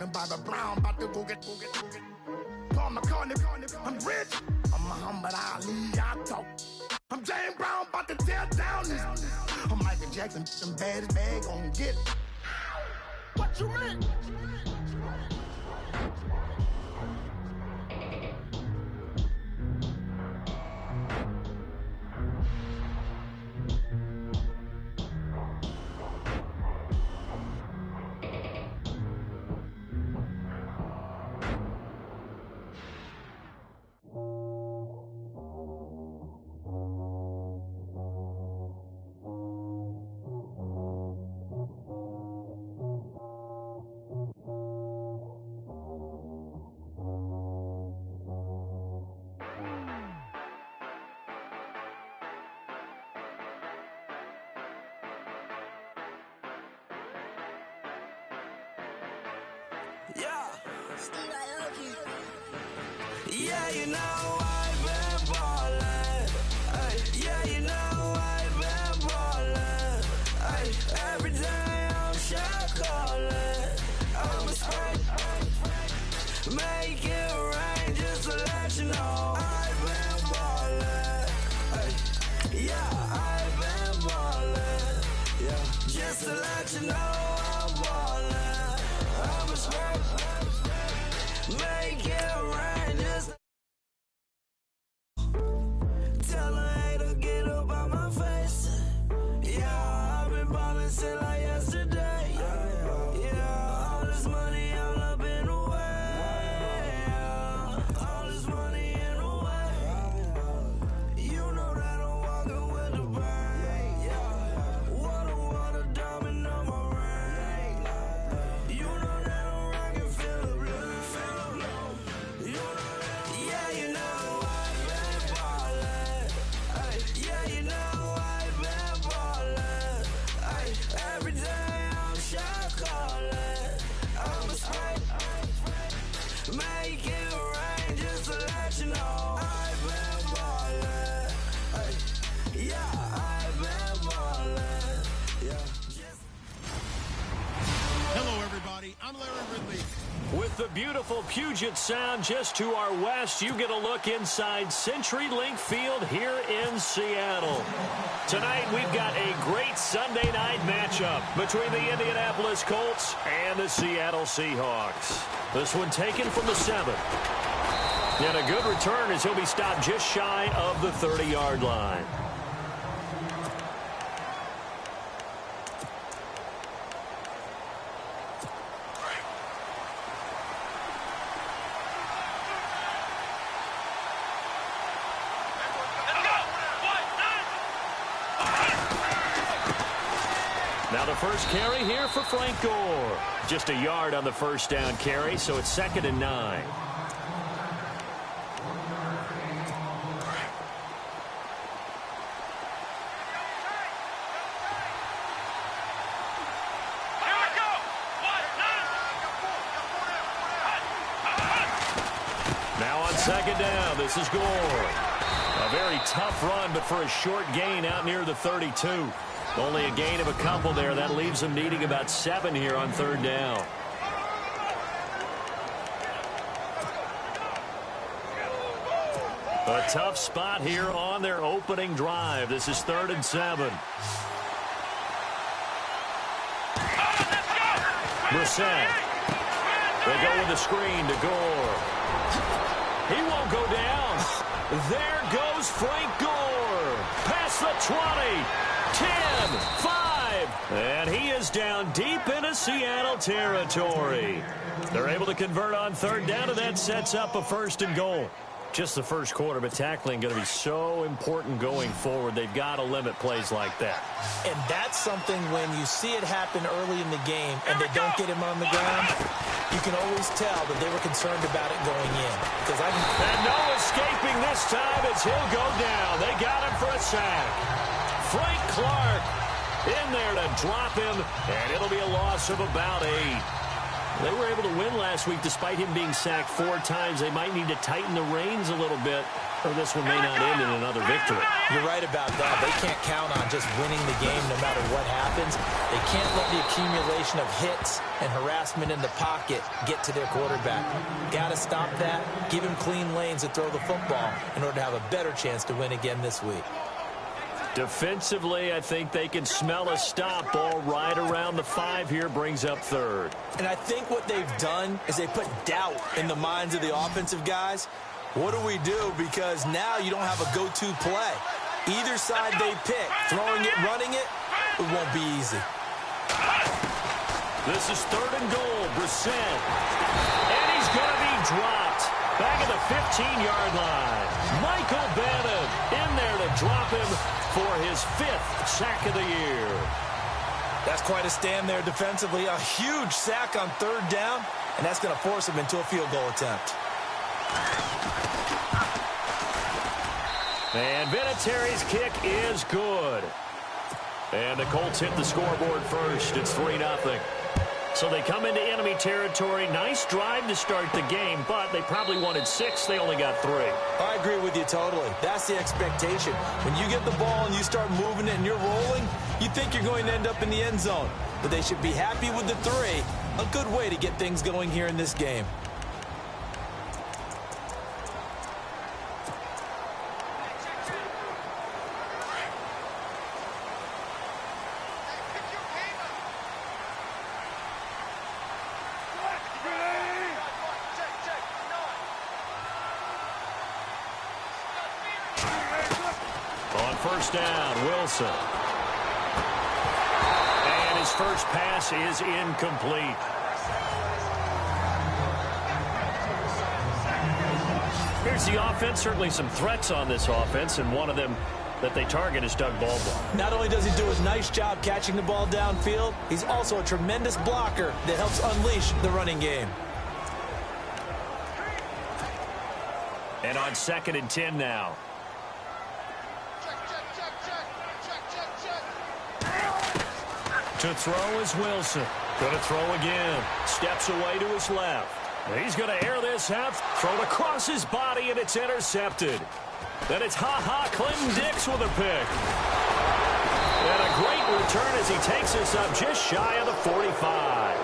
talking about a Brown, about to go get. Paul McCartney, I'm rich. I'm Muhammad Ali, I talk. I'm James Brown, about to tear down this. I'm Michael Jackson, some baddest bag gon' get. What you mean? Yeah, you know I've been ballin'. Yeah, you know I've been ballin'. Every day I'm shot callin'. I'm a spray. Make it rain just to let you know I've been ballin'. Yeah, I've been ballin'. Yeah, just to let you know I'm ballin'. I'm a spray. Make it rain just. Tell a hater get up on my face. Yeah, I've been ballin' since like yesterday. Yeah, all this money all up in the way. All this money in the way. You know that I'm walking with the bank. Water, diamond on my ring. You know that I'm rockin' feel the blue. You know that, yeah, you know I've been ballin'. Yeah, you know I've been ballin'. Every day I'm shot callin'. I'm a spray. Make it rain just to let you know I've been ballin'. Yeah, I've been ballin'. Yeah. Hello, everybody. I'm Larry Ridley. With the beautiful Puget Sound just to our west, you get a look inside CenturyLink Field here in Seattle. Tonight, we've got a great Sunday night matchup between the Indianapolis Colts and the Seattle Seahawks. This one taken from the 7th. And a good return as he'll be stopped just shy of the 30-yard line. Now the first carry here for Frank Gore. Just a yard on the first down carry, so it's 2nd and 9. Now on 2nd down, this is Gore. A very tough run, but for a short gain out near the 32. Only a gain of a couple there. That leaves him needing about 7 here on 3rd down. A tough spot here on their opening drive. This is 3rd and 7. Brissett. They go with a screen to Gore. He won't go down. There goes Frank Gore. Past the 20. 10, 5, and he is down deep into Seattle territory. They're able to convert on 3rd down, and that sets up a 1st and goal. Just the first quarter, but tackling going to be so important going forward. They've got to limit plays like that. And that's something when you see it happen early in the game and they don't get him on the ground, you can always tell that they were concerned about it going in. And no escaping this time as he'll go down. They got him for a sack. Frank Clark in there to drop him, and it'll be a loss of about 8. They were able to win last week despite him being sacked 4 times. They might need to tighten the reins a little bit, or this one may not end in another victory. You're right about that. They can't count on just winning the game no matter what happens. They can't let the accumulation of hits and harassment in the pocket get to their quarterback. Got to stop that. Give him clean lanes to throw the football in order to have a better chance to win again this week. Defensively, I think they can smell a stop. Ball right around the 5 here, brings up 3rd. And I think what they've done is they put doubt in the minds of the offensive guys. What do we do? Because now you don't have a go-to play. Either side they pick, throwing it, running it, it won't be easy. This is 3rd and goal, Brissett. And he's going to be dropped. Back at the 15-yard line. Michael Bannon in there to drop him for his 5th sack of the year. That's quite a stand there defensively. A huge sack on 3rd down, and that's going to force him into a field goal attempt. And Vinatieri's kick is good. And the Colts hit the scoreboard first. It's 3-0. So they come into enemy territory. Nice drive to start the game, but they probably wanted 6. They only got 3. I agree with you totally. That's the expectation. When you get the ball and you start moving it and you're rolling, you think you're going to end up in the end zone. But they should be happy with the 3. A good way to get things going here in this game. First down, Wilson. And his first pass is incomplete. Here's the offense. Certainly some threats on this offense, and one of them that they target is Doug Baldwin. Not only does he do a nice job catching the ball downfield, he's also a tremendous blocker that helps unleash the running game. And on 2nd and 10 now. To throw is Wilson. Going to throw again. Steps away to his left. He's going to air this out. Thrown across his body, and it's intercepted. Then it's Clinton Dix with a pick. And a great return as he takes us up just shy of the 45.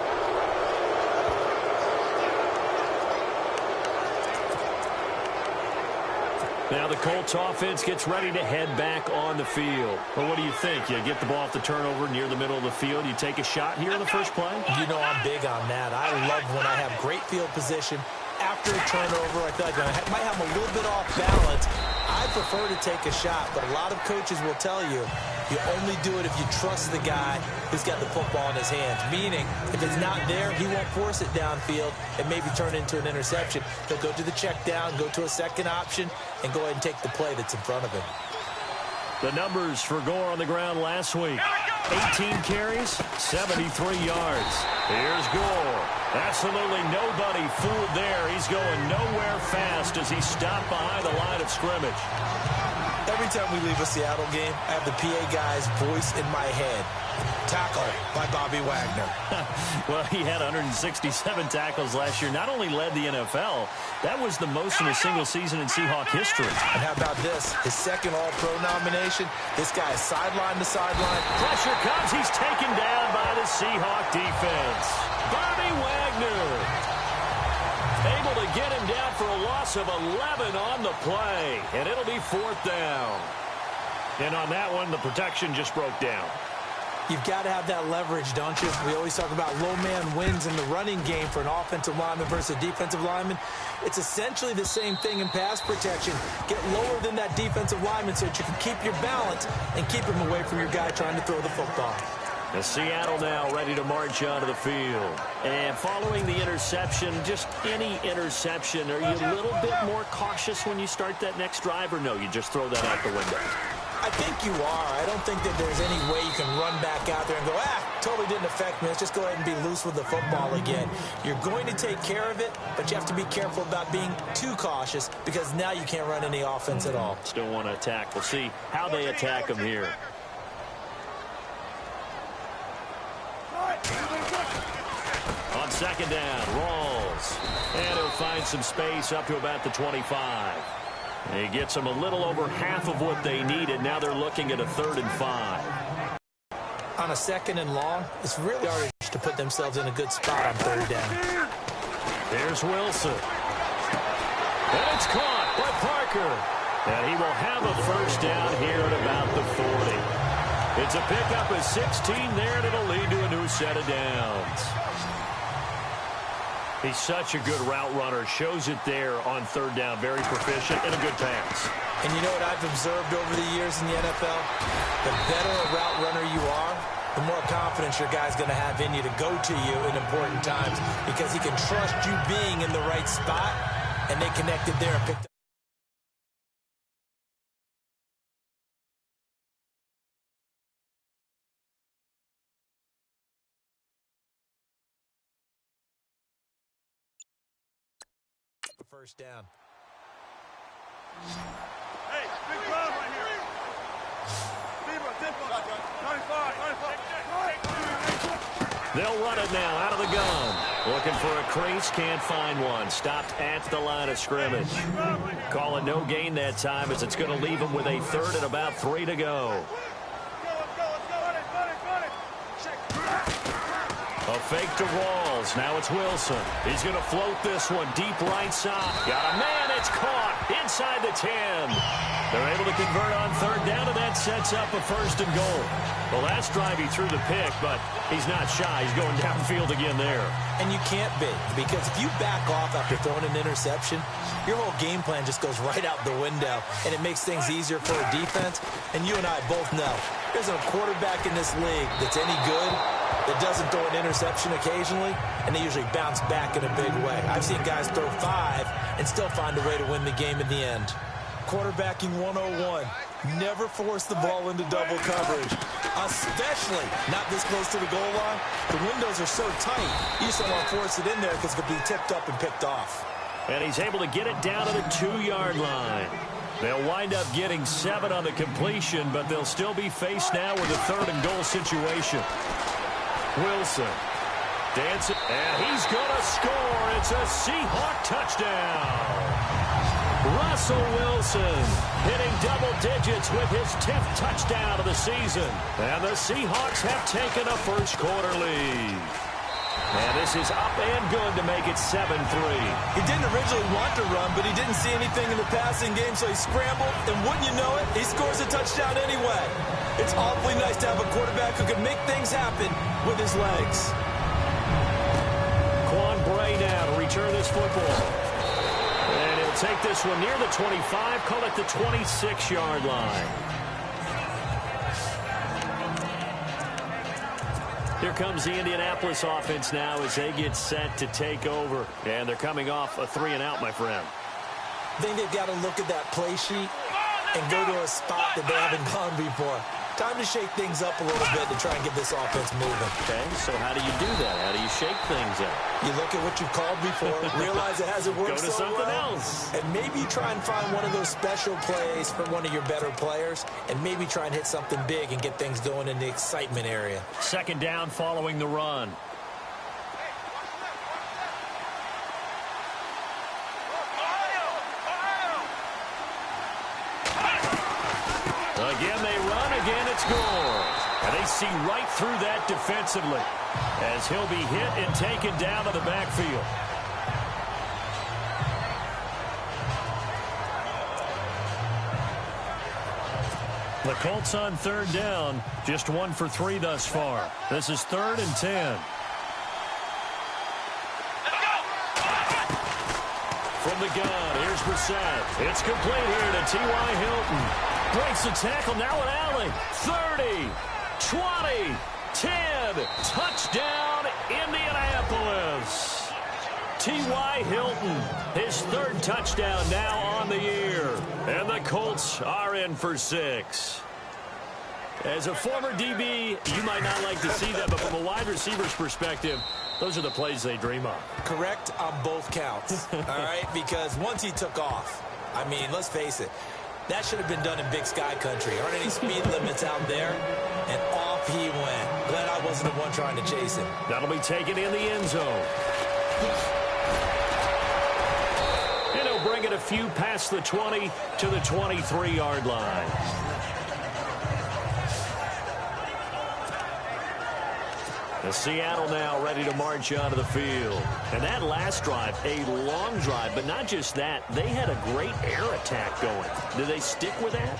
Now the Colts offense gets ready to head back on the field. Well, what do you think? You get the ball off the turnover near the middle of the field. You take a shot here in the first play? You know I'm big on that. I love when I have great field position. After a turnover, I feel like I might have a little bit off balance. I prefer to take a shot, but a lot of coaches will tell you, you only do it if you trust the guy who's got the football in his hands. Meaning, if it's not there, he won't force it downfield and maybe turn it into an interception. He'll go to the check down, go to a second option, and go ahead and take the play that's in front of him. The numbers for Gore on the ground last week. 18 carries, 73 yards. Here's Gore. Absolutely nobody fooled there. He's going nowhere fast as he stopped behind the line of scrimmage. Every time we leave a Seattle game, I have the PA guy's voice in my head. Tackle by Bobby Wagner. Well, he had 167 tackles last year. Not only led the NFL, that was the most in a single season in Seahawk history. And how about this? His second All-Pro nomination. This guy is sideline to sideline. Pressure comes. He's taken down by the Seahawk defense. Bobby Wagner able to get him down for a loss of 11 on the play. And it'll be 4th down. And on that one, the protection just broke down. You've got to have that leverage, don't you? We always talk about low man wins in the running game for an offensive lineman versus a defensive lineman. It's essentially the same thing in pass protection. Get lower than that defensive lineman so that you can keep your balance and keep him away from your guy trying to throw the football. The Seattle now ready to march onto the field. And following the interception, just any interception, are you a little bit more cautious when you start that next drive, or no, you just throw that out the window? I think you are. I don't think that there's any way you can run back out there and go, totally didn't affect me. Let's just go ahead and be loose with the football again. You're going to take care of it, but you have to be careful about being too cautious because now you can't run any offense at all. Still want to attack. We'll see how they attack them here. On second down. Rawls. And he'll find some space up to about the 25. He gets them a little over half of what they needed. Now they're looking at a 3rd and 5. On a 2nd and long, it's really hard to put themselves in a good spot on 3rd down. There's Wilson. And it's caught by Parker. And he will have a 1st down here at about the 40. It's a pickup of 16 there, and it'll lead to a new set of downs. He's such a good route runner. Shows it there on 3rd down. Very proficient and a good pass. And you know what I've observed over the years in the NFL? The better a route runner you are, the more confidence your guy's going to have in you to go to you in important times because he can trust you being in the right spot, and they connected there and picked up. First down. Hey, big crowd right here. They'll run it now out of the gun. Looking for a crease, can't find one. Stopped at the line of scrimmage. Calling no gain that time as it's going to leave them with a 3rd and about 3 to go. A fake to Rawls. Now it's Wilson. He's going to float this one deep right side. Got a man. It's caught inside the 10. They're able to convert on 3rd down, and that sets up a 1st and goal. Well, last drive he threw the pick, but he's not shy. He's going downfield again there. And you can't be, because if you back off after throwing an interception, your whole game plan just goes right out the window, and it makes things easier for a defense. And you and I both know there's a quarterback in this league that's any good that doesn't throw an interception occasionally, and they usually bounce back in a big way. I've seen guys throw 5 and still find a way to win the game in the end. Quarterbacking 101. Never force the ball into double coverage, especially not this close to the goal line. The windows are so tight, you just don't want to force it in there because it could be tipped up and picked off. And he's able to get it down to the 2-yard line. They'll wind up getting 7 on the completion, but they'll still be faced now with a 3rd and goal situation. Wilson dancing, and he's going to score. It's a Seahawk touchdown. Russell Wilson hitting double digits with his 10th touchdown of the season. And the Seahawks have taken a first-quarter lead. And this is up and good to make it 7-3. He didn't originally want to run, but he didn't see anything in the passing game, so he scrambled, and wouldn't you know it, he scores a touchdown anyway. It's awfully nice to have a quarterback who can make things happen with his legs. Quan Bray now to return this football. And he'll take this one near the 25, call it the 26-yard line. Here comes the Indianapolis offense now as they get set to take over. And they're coming off a 3-and-out, my friend. I think they've got to look at that play sheet and go to a spot that they haven't gone before. Time to shake things up a little bit to try and get this offense moving. Okay, so how do you do that? How do you shake things up? You look at what you've called before, realize it hasn't worked so well. Go to something else. And maybe you try and find one of those special plays for one of your better players, and maybe try and hit something big and get things going in the excitement area. 2nd down following the run. Again, they run. Again, it's Gore. And they see right through that defensively as he'll be hit and taken down to the backfield. The Colts on 3rd down, just 1 for 3 thus far. This is 3rd and 10. From the gun, here's Brissett. It's complete here to T.Y. Hilton. Breaks the tackle, now an alley. 30, 20, 10. Touchdown, Indianapolis. T.Y. Hilton, his 3rd touchdown now on the year. And the Colts are in for 6. As a former DB, you might not like to see that, but from a wide receiver's perspective, those are the plays they dream of. Correct on both counts, all right? Because once he took off, I mean, let's face it, that should have been done in Big Sky Country. Aren't any speed limits out there? And off He went. Glad I wasn't the one trying to chase him. That'll be taken in the end zone. And he'll bring it a few past the 20 to the 23-yard line. The Seattle now ready to march onto the field. And that last drive, a long drive, but not just that. They had a great air attack going. Do they stick with that?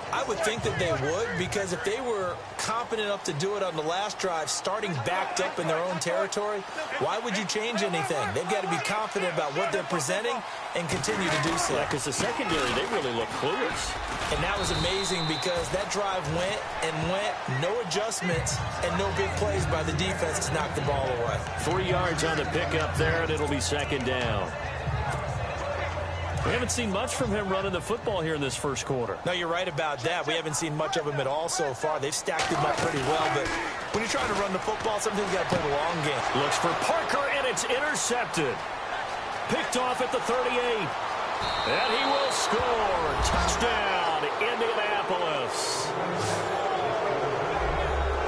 I would think that they would, because if they were competent enough to do it on the last drive, starting backed up in their own territory, why would you change anything? They've got to be confident about what they're presenting and continue to do so. Yeah, because the secondary, they really look clueless. And that was amazing because that drive went and went, no adjustments and no big plays by the defense to knock the ball away. 3 yards on the pickup there, and it'll be second down. We haven't seen much from him running the football here in this first quarter. No, you're right about that. We haven't seen much of him at all so far. They've stacked him up pretty well, but when you're trying to run the football, sometimes you got to play the long game. Looks for Parker, and it's intercepted. Picked off at the 38. And he will score. Touchdown, Indianapolis.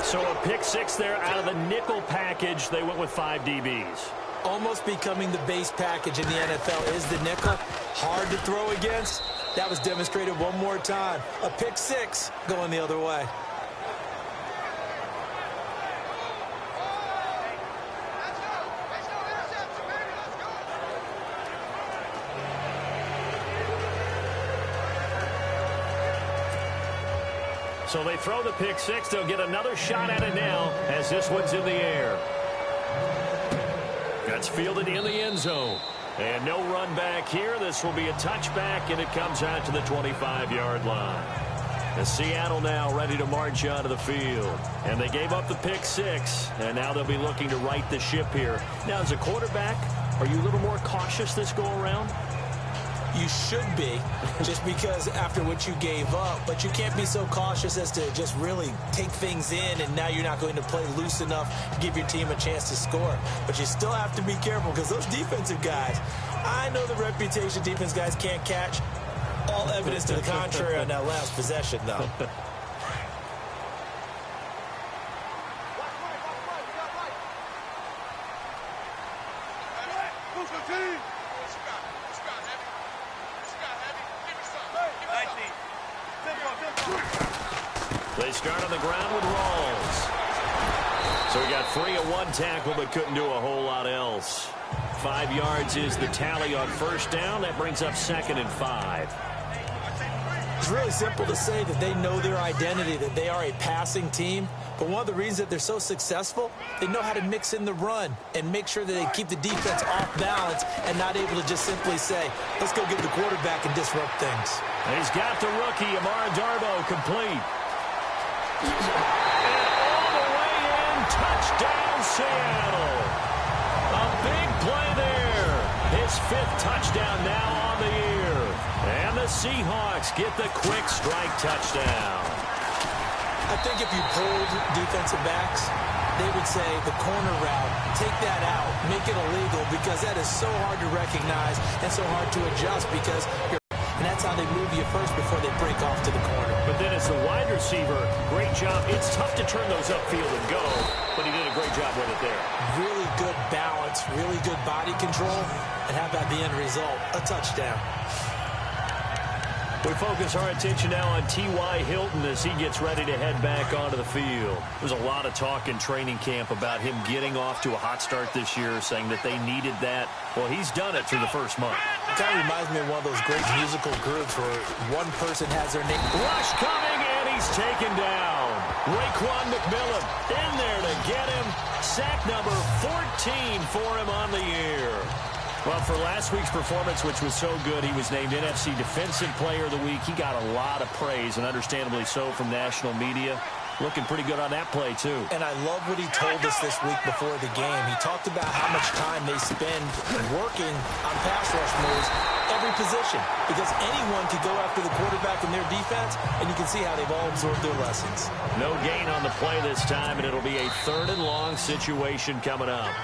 So a pick six there out of the nickel package. They went with 5 DBs. Almost becoming the base package in the NFL is the nickel. Hard to throw against. That was demonstrated one more time. A pick six going the other way. So they throw the pick six. They'll get another shot at it now as this one's in the air. That's fielded in the end zone. And no run back here. This will be a touchback, and it comes out to the 25-yard line. The Seattle now ready to march onto the field. And they gave up the pick six, and now they'll be looking to right the ship here. Now, as a quarterback, are you a little more cautious this go-around? You should be, just because after what you gave up, but you can't be so cautious as to just really take things in, and now you're not going to play loose enough to give your team a chance to score. But you still have to be careful, because those defensive guys, I know the reputation defense guys can't catch. All evidence to the contrary on that last possession, though. They start on the ground with Rawls. So he got free of one tackle but couldn't do a whole lot else. 5 yards is the tally on first down. That brings up 2nd and 5. It's really simple to say that they know their identity, that they are a passing team. But one of the reasons that they're so successful, they know how to mix in the run and make sure that they keep the defense off balance and not able to just simply say, let's go get the quarterback and disrupt things. He's got the rookie, Amara Darboh, complete. And all the way in, touchdown Seattle. A big play there. His 5th touchdown now on the year. And the Seahawks get the quick strike touchdown. I think if you pulled defensive backs, they would say the corner route, take that out, make it illegal, because that is so hard to recognize and so hard to adjust, because and that's how they move you first before they break off to the corner. But then as the wide receiver, great job. It's tough to turn those upfield and go, but he did a great job with it there. Really good balance, really good body control, and how about the end result? A touchdown. We focus our attention now on T.Y. Hilton as he gets ready to head back onto the field. There's a lot of talk in training camp about him getting off to a hot start this year, saying that they needed that. Well, he's done it through the first month. It kind of reminds me of one of those great musical groups where one person has their name. Rush coming, and he's taken down. Raekwon McMillan in there to get him. Sack number 14 for him on the year. Well, for last week's performance, which was so good, he was named NFC Defensive Player of the Week. He got a lot of praise, and understandably so, from national media. Looking pretty good on that play, too. And I love what he told us this week before the game. He talked about how much time they spend working on pass rush moves, every position, because anyone could go after the quarterback in their defense, and you can see how they've all absorbed their lessons. No gain on the play this time, and it'll be a 3rd and long situation coming up.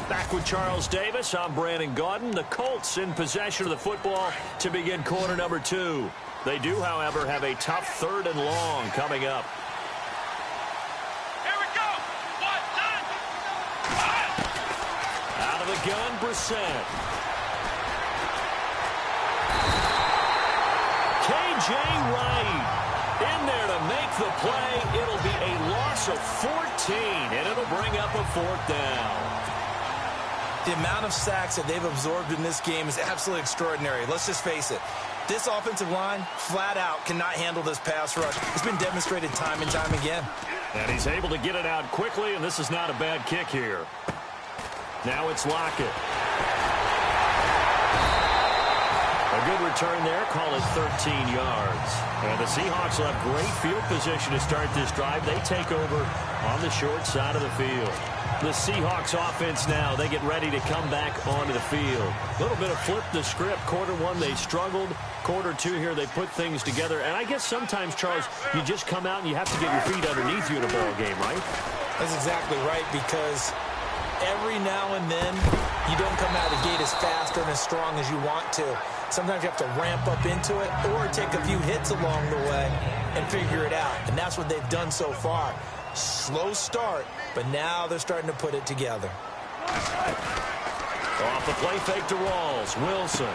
Back with Charles Davis, I'm Brandon Gaudin. The Colts in possession of the football to begin quarter number 2. They do, however, have a tough 3rd and long coming up. Here we go. 1, 2, 3. Out of the gun, Brissett. K.J. Wright in there to make the play. It'll be a loss of 14, and it'll bring up a 4th down. The amount of sacks that they've absorbed in this game is absolutely extraordinary. Let's just face it. This offensive line, flat out, cannot handle this pass rush. It's been demonstrated time and time again. And he's able to get it out quickly, and this is not a bad kick here. Now it's Lockett. A good return there, call it 13 yards. And the Seahawks will have great field position to start this drive. They take over on the short side of the field. The Seahawks offense now, they get ready to come back onto the field. A little bit of flip the script. Quarter 1, they struggled. Quarter 2 here, they put things together. And I guess sometimes, Charles, you just come out and you have to get your feet underneath you in a ball game, right? That's exactly right, because every now and then you don't come out of the gate as fast and as strong as you want to. Sometimes you have to ramp up into it or take a few hits along the way and figure it out. And that's what they've done so far. Slow start, but now they're starting to put it together. Off the play fake to Rawls. Wilson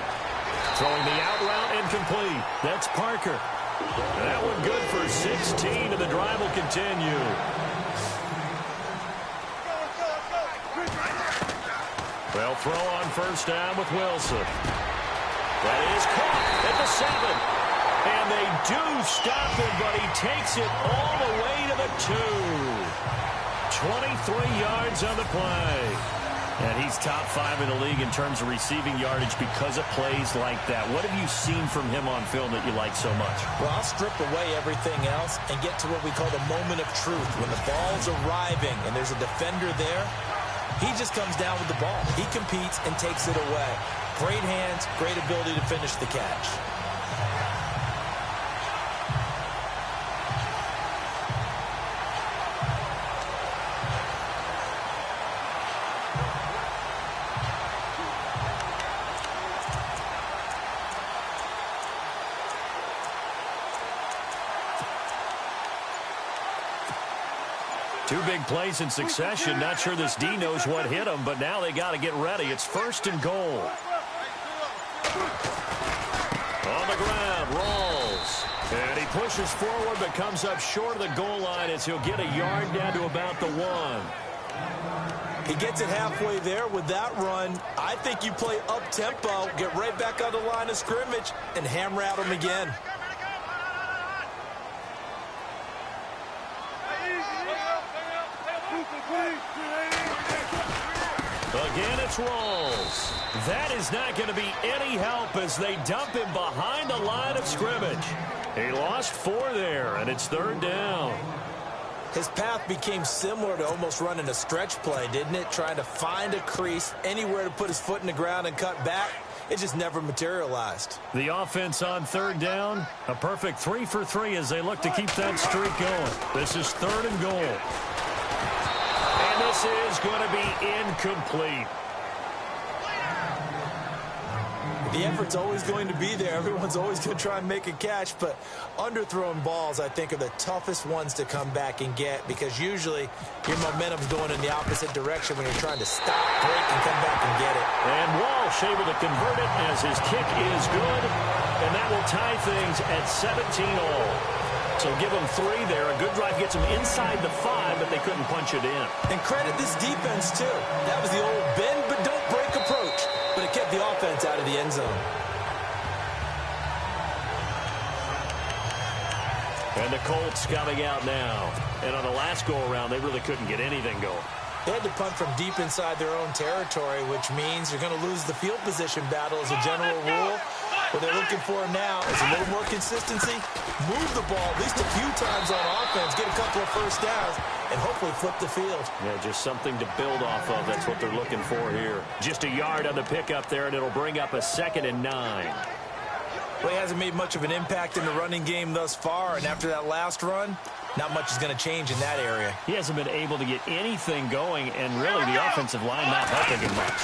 throwing the out route incomplete. That's Parker. And that one good for 16, and the drive will continue. They'll throw on 1st down with Wilson. That is caught at the 7. And they do stop him, but he takes it all the way to the 2. 23 yards on the play. And he's top 5 in the league in terms of receiving yardage because of plays like that. What have you seen from him on film that you like so much? Well, I'll strip away everything else and get to what we call the moment of truth. When the ball's arriving and there's a defender there, he just comes down with the ball. He competes and takes it away. Great hands, great ability to finish the catch. Two big plays in succession. Not sure this D knows what hit him, but now they got to get ready. It's 1st and goal. On the ground, Rawls. And he pushes forward but comes up short of the goal line as he'll get a yard down to about the 1. He gets it halfway there with that run. I think you play up-tempo, get right back on the line of scrimmage, and hammer at him again. Again, it's Rawls. That is not going to be any help as they dump him behind the line of scrimmage. He lost 4 there, and it's 3rd down. His path became similar to almost running a stretch play, didn't it? Trying to find a crease, anywhere to put his foot in the ground and cut back. It just never materialized. The offense on 3rd down, a perfect 3 for 3 as they look to keep that streak going. This is 3rd and goal. And this is going to be incomplete. The effort's always going to be there. Everyone's always going to try and make a catch, but underthrown balls, I think, are the toughest ones to come back and get because usually your momentum's going in the opposite direction when you're trying to stop, break, and come back and get it. And Walsh able to convert it as his kick is good, and that will tie things at 17 all. So give them 3 there. A good drive gets them inside the 5, but they couldn't punch it in. And credit this defense, too. That was the old bend but don't break approach, but it kept the offense out of the end zone. And the Colts coming out now. And on the last go-around, they really couldn't get anything going. They had to punt from deep inside their own territory, which means you're going to lose the field position battle as a general rule. What they're looking for now is a little more consistency, move the ball at least a few times on offense, get a couple of first downs, and hopefully flip the field. Yeah, just something to build off of. That's what they're looking for here. Just a yard on the pickup there, and it'll bring up a 2nd and 9. Well, he hasn't made much of an impact in the running game thus far, and after that last run, not much is going to change in that area. He hasn't been able to get anything going, and really the offensive line not helping him much.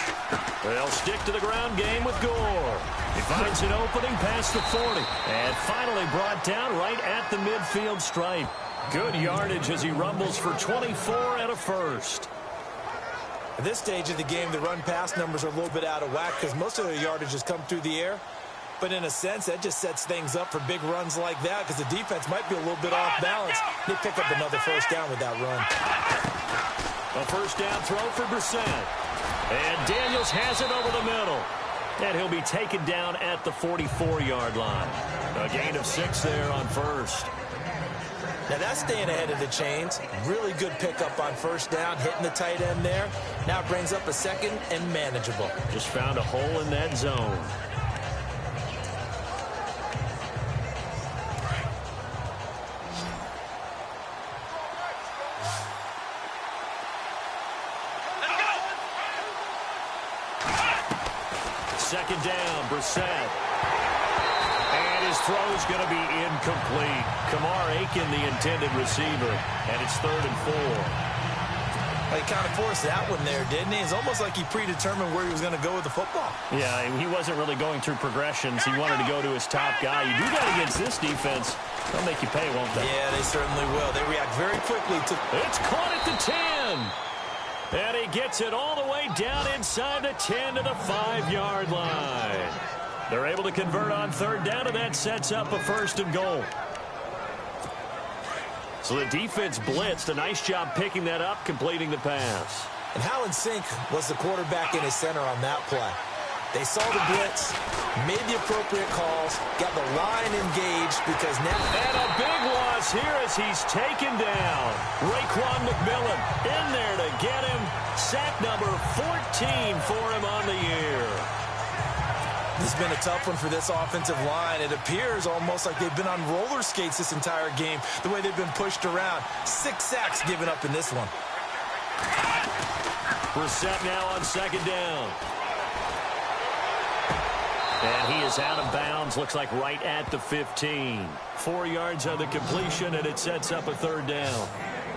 They'll stick to the ground game with Gore. He finds an opening past the 40, and finally brought down right at the midfield stripe. Good yardage as he rumbles for 24 and a first. At this stage of the game, the run-pass numbers are a little bit out of whack because most of their yardage has come through the air. But in a sense, that just sets things up for big runs like that because the defense might be a little bit off balance. They pick up another first down with that run. A first down throw for Brissett. And Daniels has it over the middle. And he'll be taken down at the 44-yard line. A gain of 6 there on first. Now that's staying ahead of the chains. Really good pickup on first down, hitting the tight end there. Now it brings up a second and manageable. Just found a hole in that zone. Second down, Brissett. And his throw is going to be incomplete. Kamar Aiken, the intended receiver. And it's 3rd and 4. Well, he kind of forced that one there, didn't he? It's almost like he predetermined where he was going to go with the football. Yeah, he wasn't really going through progressions. He wanted to go to his top guy. You do that against this defense, they'll make you pay, won't they? Yeah, they certainly will. They react very quickly to... It's caught at the 10. And he gets it all the way down inside the 10 to the 5-yard line. They're able to convert on 3rd down, and that sets up a 1st and goal. So the defense blitzed. A nice job picking that up, completing the pass. And how in sync was the quarterback in his center on that play? They saw the blitz, made the appropriate calls, got the line engaged because now... And a big loss here as he's taken down. Raekwon McMillan in there to get him. Sack number 14 for him on the year. This has been a tough one for this offensive line. It appears almost like they've been on roller skates this entire game, the way they've been pushed around. 6 sacks given up in this one. Brissett now on 2nd down. And he is out of bounds, looks like right at the 15. 4 yards on the completion, and it sets up a 3rd down.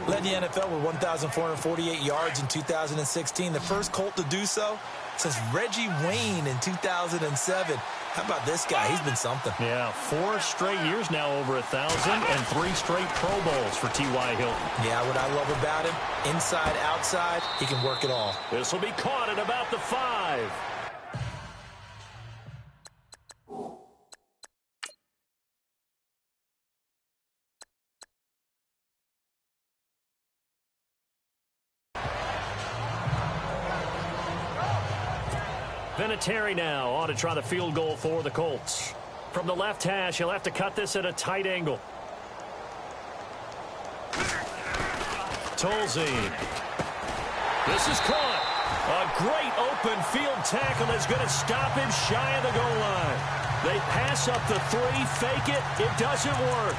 Led the NFL with 1,448 yards in 2016. The first Colt to do so since Reggie Wayne in 2007. How about this guy? He's been something. Yeah, 4 straight years now over 1,000 and 3 straight Pro Bowls for T.Y. Hilton. Yeah, what I love about him, inside, outside, he can work it all. This will be caught at about the 5. Vinatieri now on to try the field goal for the Colts. From the left hash, he'll have to cut this at a tight angle. Tolzien. This is caught. A great open field tackle is going to stop him shy of the goal line. They pass up the 3, fake it. It doesn't work.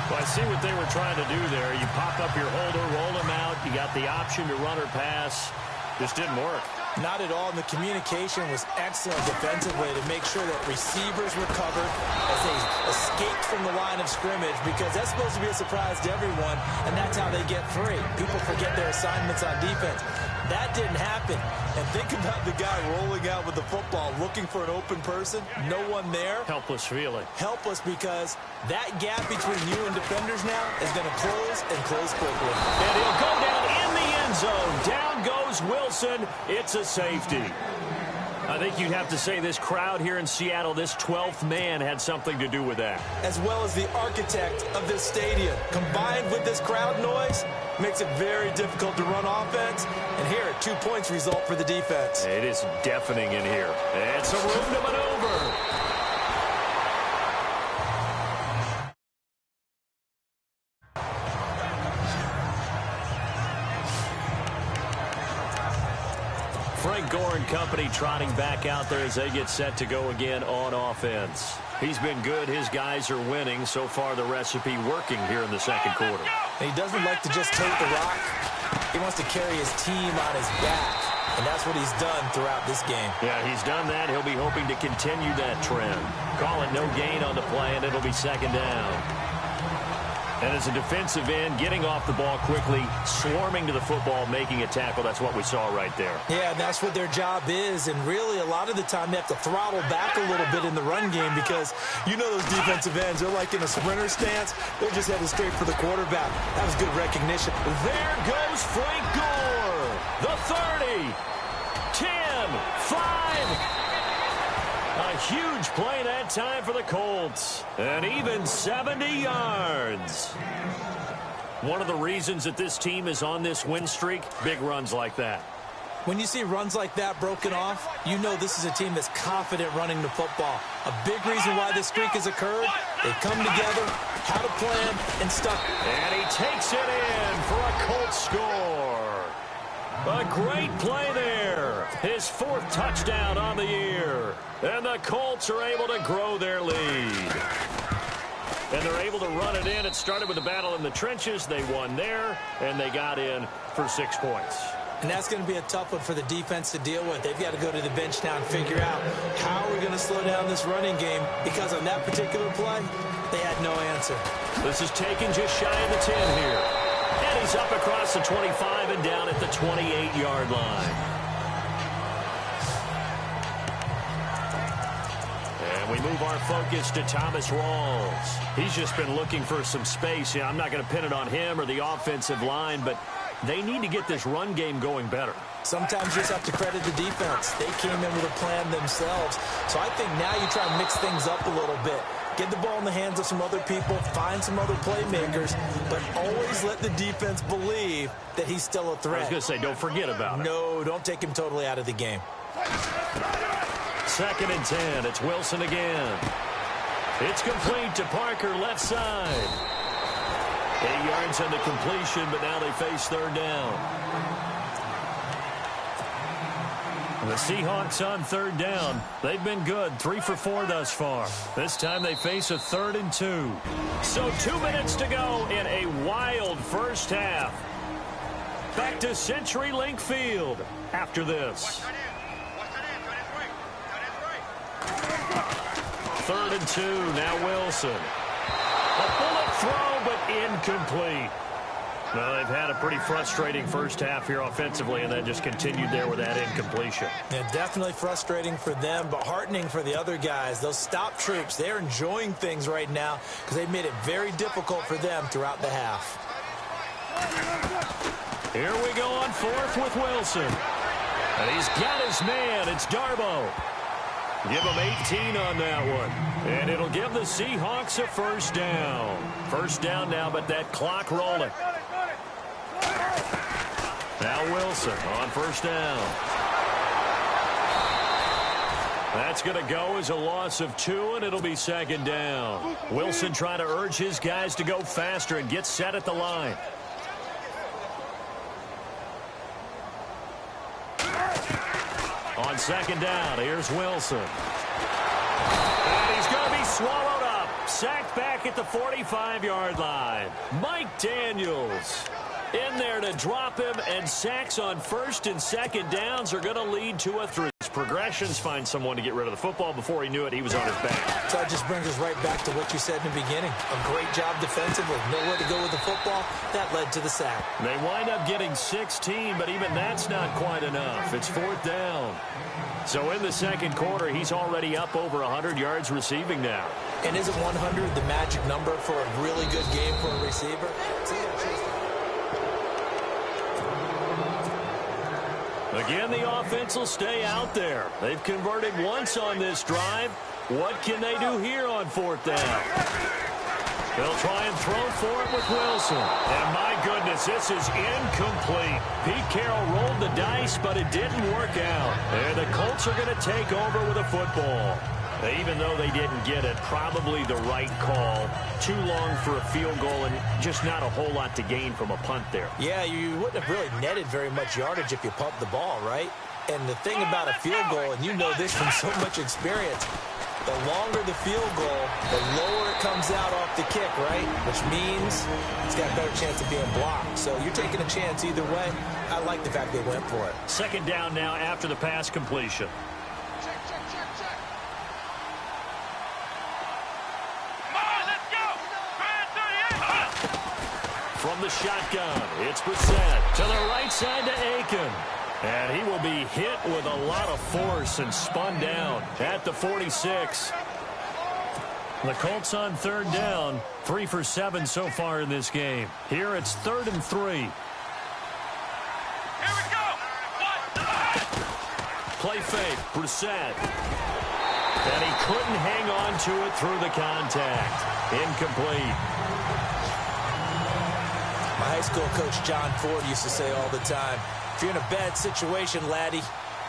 Well, I see what they were trying to do there. You pop up your holder, roll him out. You got the option to run or pass. Just didn't work. Not at all, and the communication was excellent defensively to make sure that receivers were covered as they escaped from the line of scrimmage, because that's supposed to be a surprise to everyone, and that's how they get free. People forget their assignments on defense. That didn't happen. And think about the guy rolling out with the football, looking for an open person, no one there. Helpless feeling. Helpless because that gap between you and defenders now is going to close and close quickly. And he'll go down in the end zone. Down goes Wilson. It's a safety. I think you'd have to say this crowd here in Seattle, this 12th man had something to do with that. As well as the architect of this stadium. Combined with this crowd noise, makes it very difficult to run offense. And here, 2 points result for the defense. It is deafening in here. It's a room to maneuver. Frank Gore and company trotting back out there as they get set to go again on offense. He's been good. His guys are winning. So far, the recipe working here in the second quarter. And he doesn't like to just take the rock. He wants to carry his team on his back. And that's what he's done throughout this game. Yeah, he's done that. He'll be hoping to continue that trend. Call it no gain on the play, and it'll be 2nd down. And as a defensive end, getting off the ball quickly, swarming to the football, making a tackle, that's what we saw right there. Yeah, and that's what their job is. And really, a lot of the time, they have to throttle back a little bit in the run game because you know those defensive ends, they're like in a sprinter stance. They're just headed straight for the quarterback. That was good recognition. There goes Frank Gore. The 30, 10, 5. A huge play that time for the Colts. And even 70 yards. One of the reasons that this team is on this win streak, big runs like that. When you see runs like that broken off, you know this is a team that's confident running the football. A big reason why this streak has occurred, they come together, had a plan, and stuck. And he takes it in for a Colts score. A great play there. His 4th touchdown on the year. And the Colts are able to grow their lead. And they're able to run it in. It started with a battle in the trenches. They won there, and they got in for 6 points. And that's going to be a tough one for the defense to deal with. They've got to go to the bench now and figure out how are we going to slow down this running game, because on that particular play, they had no answer. This is taken just shy of the 10 here. And he's up across the 25 and down at the 28-yard line. And we move our focus to Thomas Rawls. He's just been looking for some space. Yeah, I'm not going to pin it on him or the offensive line, but they need to get this run game going better. Sometimes you just have to credit the defense. They came in with a plan themselves. So I think now you try and mix things up a little bit. Get the ball in the hands of some other people, find some other playmakers, but always let the defense believe that he's still a threat. I was going to say, don't forget about it. No, don't take him totally out of the game. 2nd and 10. It's Wilson again. It's complete to Parker, left side. 8 yards on the completion, but now they face 3rd down. The Seahawks on 3rd down. They've been good, 3 for 4 thus far. This time they face a 3rd and 2. So 2 minutes to go in a wild first half. Back to CenturyLink Field after this. 3rd and 2, now Wilson. A bullet throw, but incomplete. Well, they've had a pretty frustrating first half here offensively, and then just continued there with that incompletion. Yeah, definitely frustrating for them, but heartening for the other guys. Those stop troops, they're enjoying things right now because they've made it very difficult for them throughout the half. Here we go on 4th with Wilson. And he's got his man. It's Darboh. Give him 18 on that one. And it'll give the Seahawks a 1st down. 1st down now, but that clock rolling. Now Wilson on 1st down. That's going to go as a loss of 2, and it'll be 2nd down. Wilson trying to urge his guys to go faster and get set at the line. On 2nd down, here's Wilson. And he's going to be swallowed up. Sacked back at the 45-yard line. Mike Daniels in there to drop him, and sacks on 1st and 2nd downs are going to lead to a 3. Progressions, find someone to get rid of the football. Before he knew it, he was on his back. So that just brings us right back to what you said in the beginning. A great job defensively. Nowhere to go with the football. That led to the sack. They wind up getting 16, but even that's not quite enough. It's 4th down. So in the 2nd quarter, he's already up over 100 yards receiving now. And isn't 100 the magic number for a really good game for a receiver? Again, the offense will stay out there. They've converted once on this drive. What can they do here on 4th down? They'll try and throw for it with Wilson. And my goodness, this is incomplete. Pete Carroll rolled the dice, but it didn't work out. And the Colts are going to take over with a football. Even though they didn't get it, probably the right call. Too long for a field goal and just not a whole lot to gain from a punt there. Yeah, you wouldn't have really netted very much yardage if you pumped the ball, right? And the thing about a field goal, and you know this from so much experience, the longer the field goal, the lower it comes out off the kick, right? Which means it's got a better chance of being blocked. So you're taking a chance either way. I like the fact they went for it. 2nd down now after the pass completion. from the shotgun. It's Brissett to the right side to Aiken. And he will be hit with a lot of force and spun down at the 46. The Colts on third down, 3 for 7 so far in this game. Here it's 3rd and 3. Here we go. Play fake, Brissett. And he couldn't hang on to it through the contact. Incomplete. My high school coach, John Ford, used to say all the time, if you're in a bad situation, laddie,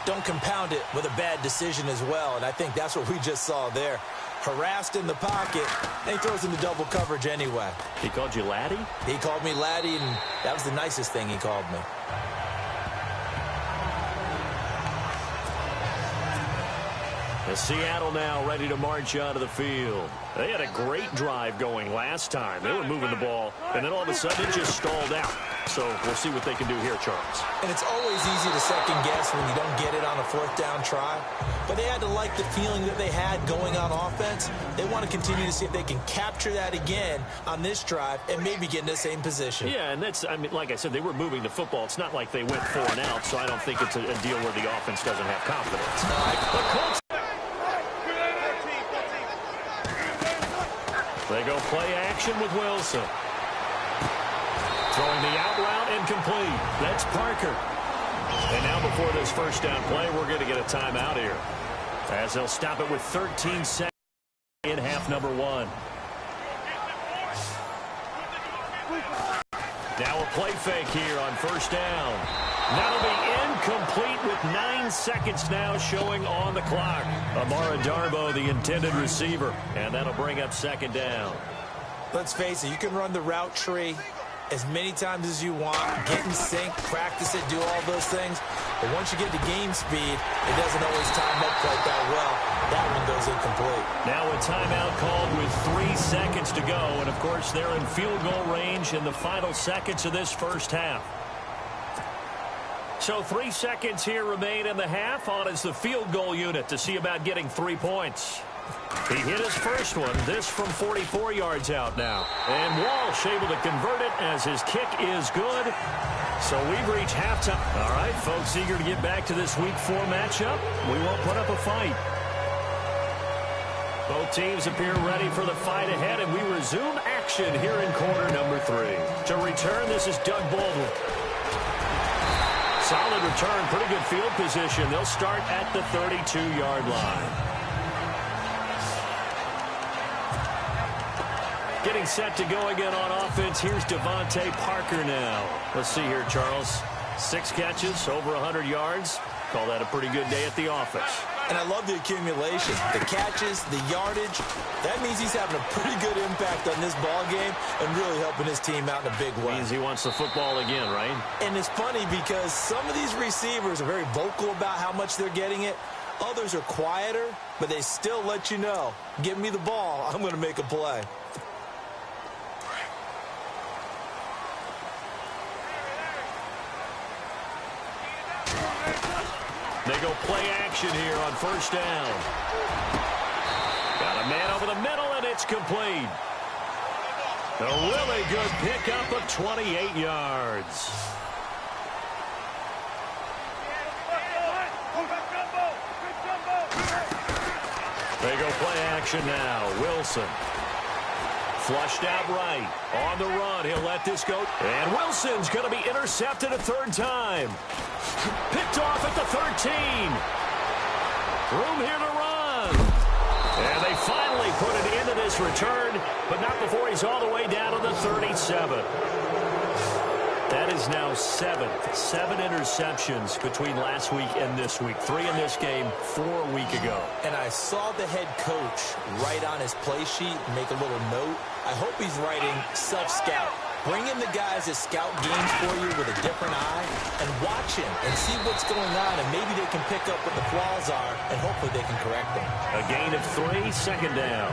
don't compound it with a bad decision as well. And I think that's what we just saw there. Harassed in the pocket, and he throws into double coverage anyway. He called you laddie? He called me laddie, and that was the nicest thing he called me. Seattle now ready to march out of the field. They had a great drive going last time. They were moving the ball, and then all of a sudden it just stalled out. So we'll see what they can do here, Charles. And it's always easy to second guess when you don't get it on a 4th down try. But they had to like the feeling that they had going on offense. They want to continue to see if they can capture that again on this drive and maybe get in the same position. Yeah, and that's, I mean, like I said, they were moving the football. It's not like they went 4 and out, so I don't think it's a deal where the offense doesn't have confidence. The Colts. They go play action with Wilson. Throwing the out route incomplete. That's Parker. And now before this first down play, we're going to get a timeout here, as they'll stop it with 13 seconds in half number 1. Now a play fake here on first down. That'll be incomplete with 9 seconds now showing on the clock. Amara Darbo, the intended receiver, and that'll bring up 2nd down. Let's face it, you can run the route tree as many times as you want, get in sync, practice it, do all those things. But once you get to game speed, it doesn't always time up quite that well. That one goes incomplete. Now a timeout called with 3 seconds to go. And, of course, they're in field goal range in the final seconds of this first half. So 3 seconds here remain in the half. On is the field goal unit to see about getting 3 points. He hit his first one, this from 44 yards out now. And Walsh able to convert it as his kick is good. So we've reached halftime. All right, folks, eager to get back to this Week 4 matchup. We won't put up a fight. Both teams appear ready for the fight ahead, and we resume action here in quarter number 3. To return, this is Doug Baldwin. Solid return, pretty good field position. They'll start at the 32-yard line. Getting set to go again on offense. Here's Devontae Parker now. Let's see here, Charles. 6 catches, over 100 yards. Call that a pretty good day at the office. And I love the accumulation. The catches, the yardage. That means he's having a pretty good impact on this ball game and really helping his team out in a big way. Means he wants the football again, right? And it's funny because some of these receivers are very vocal about how much they're getting it. Others are quieter, but they still let you know, give me the ball, I'm going to make a play. They go play action here on first down. Got a man over the middle, and it's complete. A really good pickup of 28 yards. They go play action now. Wilson. Flushed out right. On the run. He'll let this go. And Wilson's going to be intercepted a 3rd time. Picked off at the 13. Room here to run. And they finally put it into this return, but not before he's all the way down to the 37. That is now 7 interceptions between last week and this week. 3 in this game, 4 a week ago. And I saw the head coach write on his play sheet, make a little note. I hope he's writing self-scout. Bring in the guys that scout games for you with a different eye and watch him and see what's going on, and maybe they can pick up what the flaws are, and hopefully they can correct them. A gain of 3, 2nd down.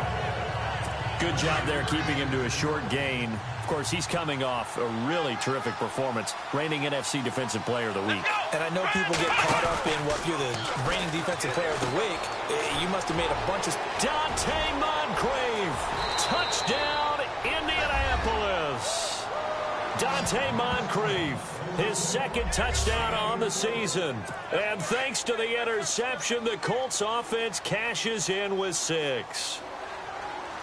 Good job there keeping him to a short gain. Of course, he's coming off a really terrific performance, reigning NFC Defensive Player of the Week. And I know people get caught up in what you're the reigning Defensive Player of the Week. You must have made a bunch of... Dante Moncrief, touchdown, Indianapolis. Dante Moncrief, his second touchdown on the season. And thanks to the interception, the Colts offense cashes in with 6.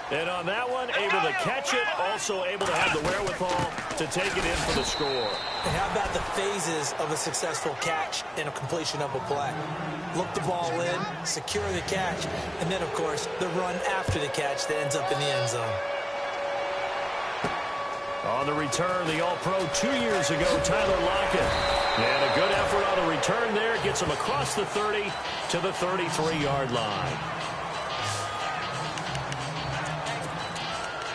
And on that one, able to catch it, also able to have the wherewithal to take it in for the score. And how about the phases of a successful catch and a completion of a play? Look the ball in, secure the catch, and then, of course, the run after the catch that ends up in the end zone. On the return, the All-Pro 2 years ago, Tyler Lockett. And a good effort on the return there. Gets him across the 30 to the 33-yard line.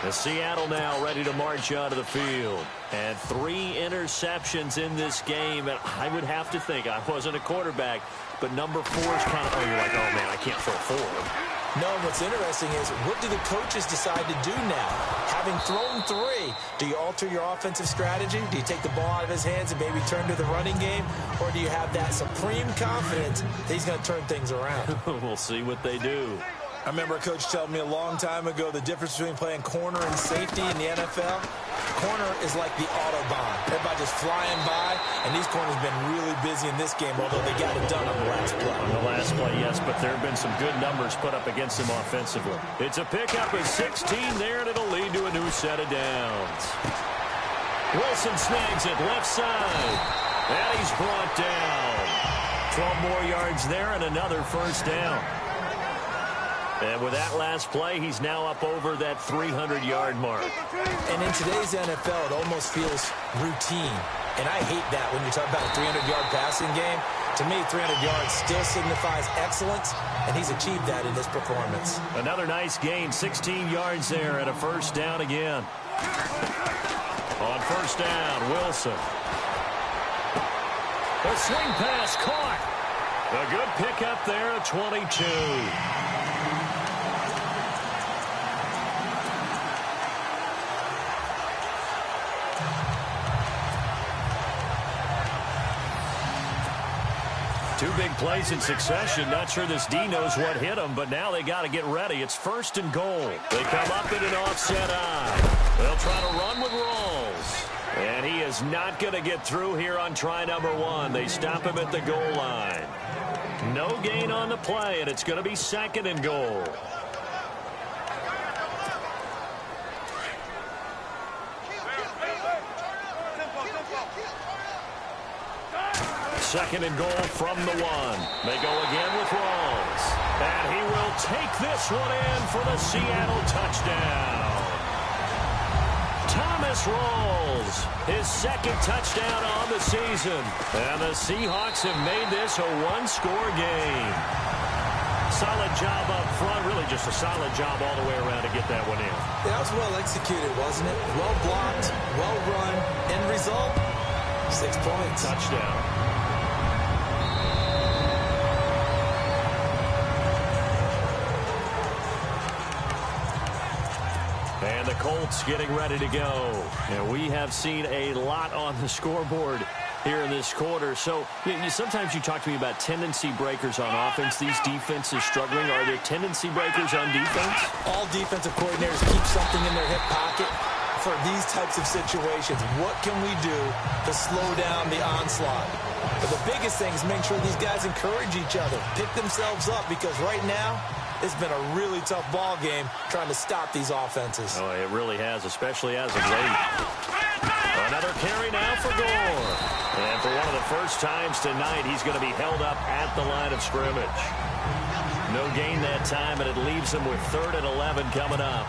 The Seattle now ready to march onto the field. And 3 interceptions in this game. And I would have to think, I wasn't a quarterback, but number 4 is kind of, you're like, oh, man, I can't throw 4. No, what's interesting is, what do the coaches decide to do now? Having thrown 3, do you alter your offensive strategy? Do you take the ball out of his hands and maybe turn to the running game? Or do you have that supreme confidence that he's going to turn things around? We'll see what they do. I remember a coach telling me a long time ago the difference between playing corner and safety in the NFL. Corner is like the Autobahn. Everybody just flying by, and these corners have been really busy in this game, although they got it done on the last play. On the last play, yes, but there have been some good numbers put up against them offensively. It's a pickup of 16 there, and it'll lead to a new set of downs. Wilson snags it left side, and he's brought down. 12 more yards there and another first down. And with that last play, he's now up over that 300-yard mark. And in today's NFL, it almost feels routine. And I hate that when you talk about a 300-yard passing game. To me, 300 yards still signifies excellence, and he's achieved that in this performance. Another nice gain, 16 yards there, and a first down again. On first down, Wilson. A swing pass caught. A good pickup there at 22. Two big plays in succession. Not sure this D knows what hit him, but now they got to get ready. It's first and goal. They come up in an offset eye. They'll try to run with Rawls. And he is not going to get through here on try number 1. They stop him at the goal line. No gain on the play, and it's going to be second and goal. Second and goal from the 1. They go again with Rawls. And he will take this one in for the Seattle touchdown. Thomas Rawls, his second touchdown on the season. And the Seahawks have made this a one-score game. Solid job up front. Really just a solid job all the way around to get that one in. That was well executed, wasn't it? Well blocked, well run. End result, 6 points. Touchdown. And the Colts getting ready to go. And we have seen a lot on the scoreboard here in this quarter. So sometimes you talk to me about tendency breakers on offense. These defenses struggling. Are there tendency breakers on defense? All defensive coordinators keep something in their hip pocket for these types of situations. What can we do to slow down the onslaught? But the biggest thing is make sure these guys encourage each other, pick themselves up, because right now it's been a really tough ball game trying to stop these offenses. Oh, it really has, especially as of late. Another carry now for Gore. And for one of the first times tonight, he's going to be held up at the line of scrimmage. No gain that time, and it leaves him with 3rd and 11 coming up.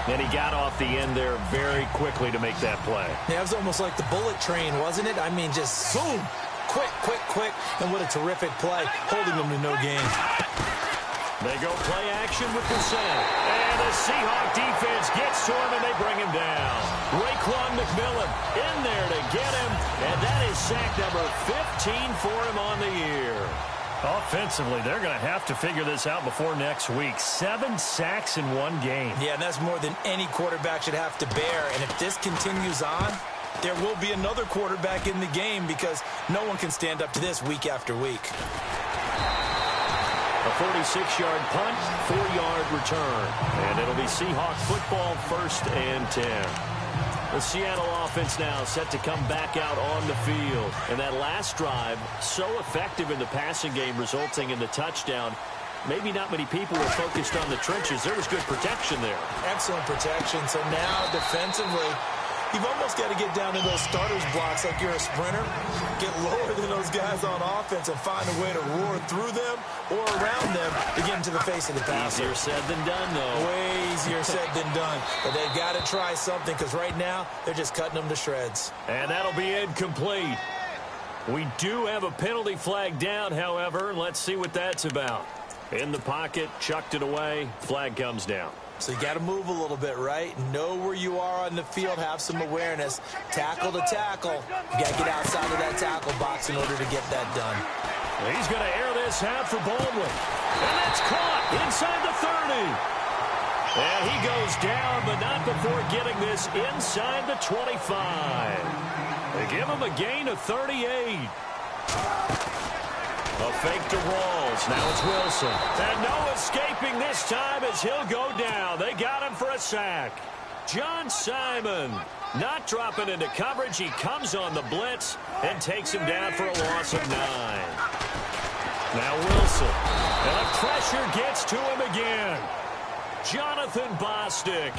And he got off the end there very quickly to make that play. Yeah, it was almost like the bullet train, wasn't it? I mean, just boom, quick, quick, quick. And what a terrific play, holding them to no gain. They go play action with the set. And the Seahawk defense gets to him, and they bring him down. Raekwon McMillan in there to get him. And that is sack number 15 for him on the year. Offensively, they're going to have to figure this out before next week. 7 sacks in one game. Yeah, and that's more than any quarterback should have to bear. And if this continues on, there will be another quarterback in the game, because no one can stand up to this week after week. A 46-yard punt, 4-yard return. And it'll be Seahawk football, 1st and 10. The Seattle offense now set to come back out on the field. And that last drive, so effective in the passing game, resulting in the touchdown. Maybe not many people were focused on the trenches. There was good protection there. Excellent protection. So now defensively, you've almost got to get down to those starters blocks like you're a sprinter. Get lower than those guys on offense and find a way to roar through them or around them to get into the face of the passer. Easier said than done, though. Way easier said than done. But they've got to try something because right now they're just cutting them to shreds. And that'll be incomplete. We do have a penalty flag down, however. Let's see what that's about. In the pocket, chucked it away, flag comes down. So you got to move a little bit, right? Know where you are on the field, have some awareness. Tackle to tackle. You got to get outside of that tackle box in order to get that done. He's going to air this out for Baldwin. And that's caught inside the 30. And he goes down, but not before getting this inside the 25. They give him a gain of 38. A fake to Rawls. Now it's Wilson. And no escaping this time as he'll go down. They got him for a sack. John Simon not dropping into coverage. He comes on the blitz and takes him down for a loss of 9. Now Wilson. And the pressure gets to him again. Jonathan Bostic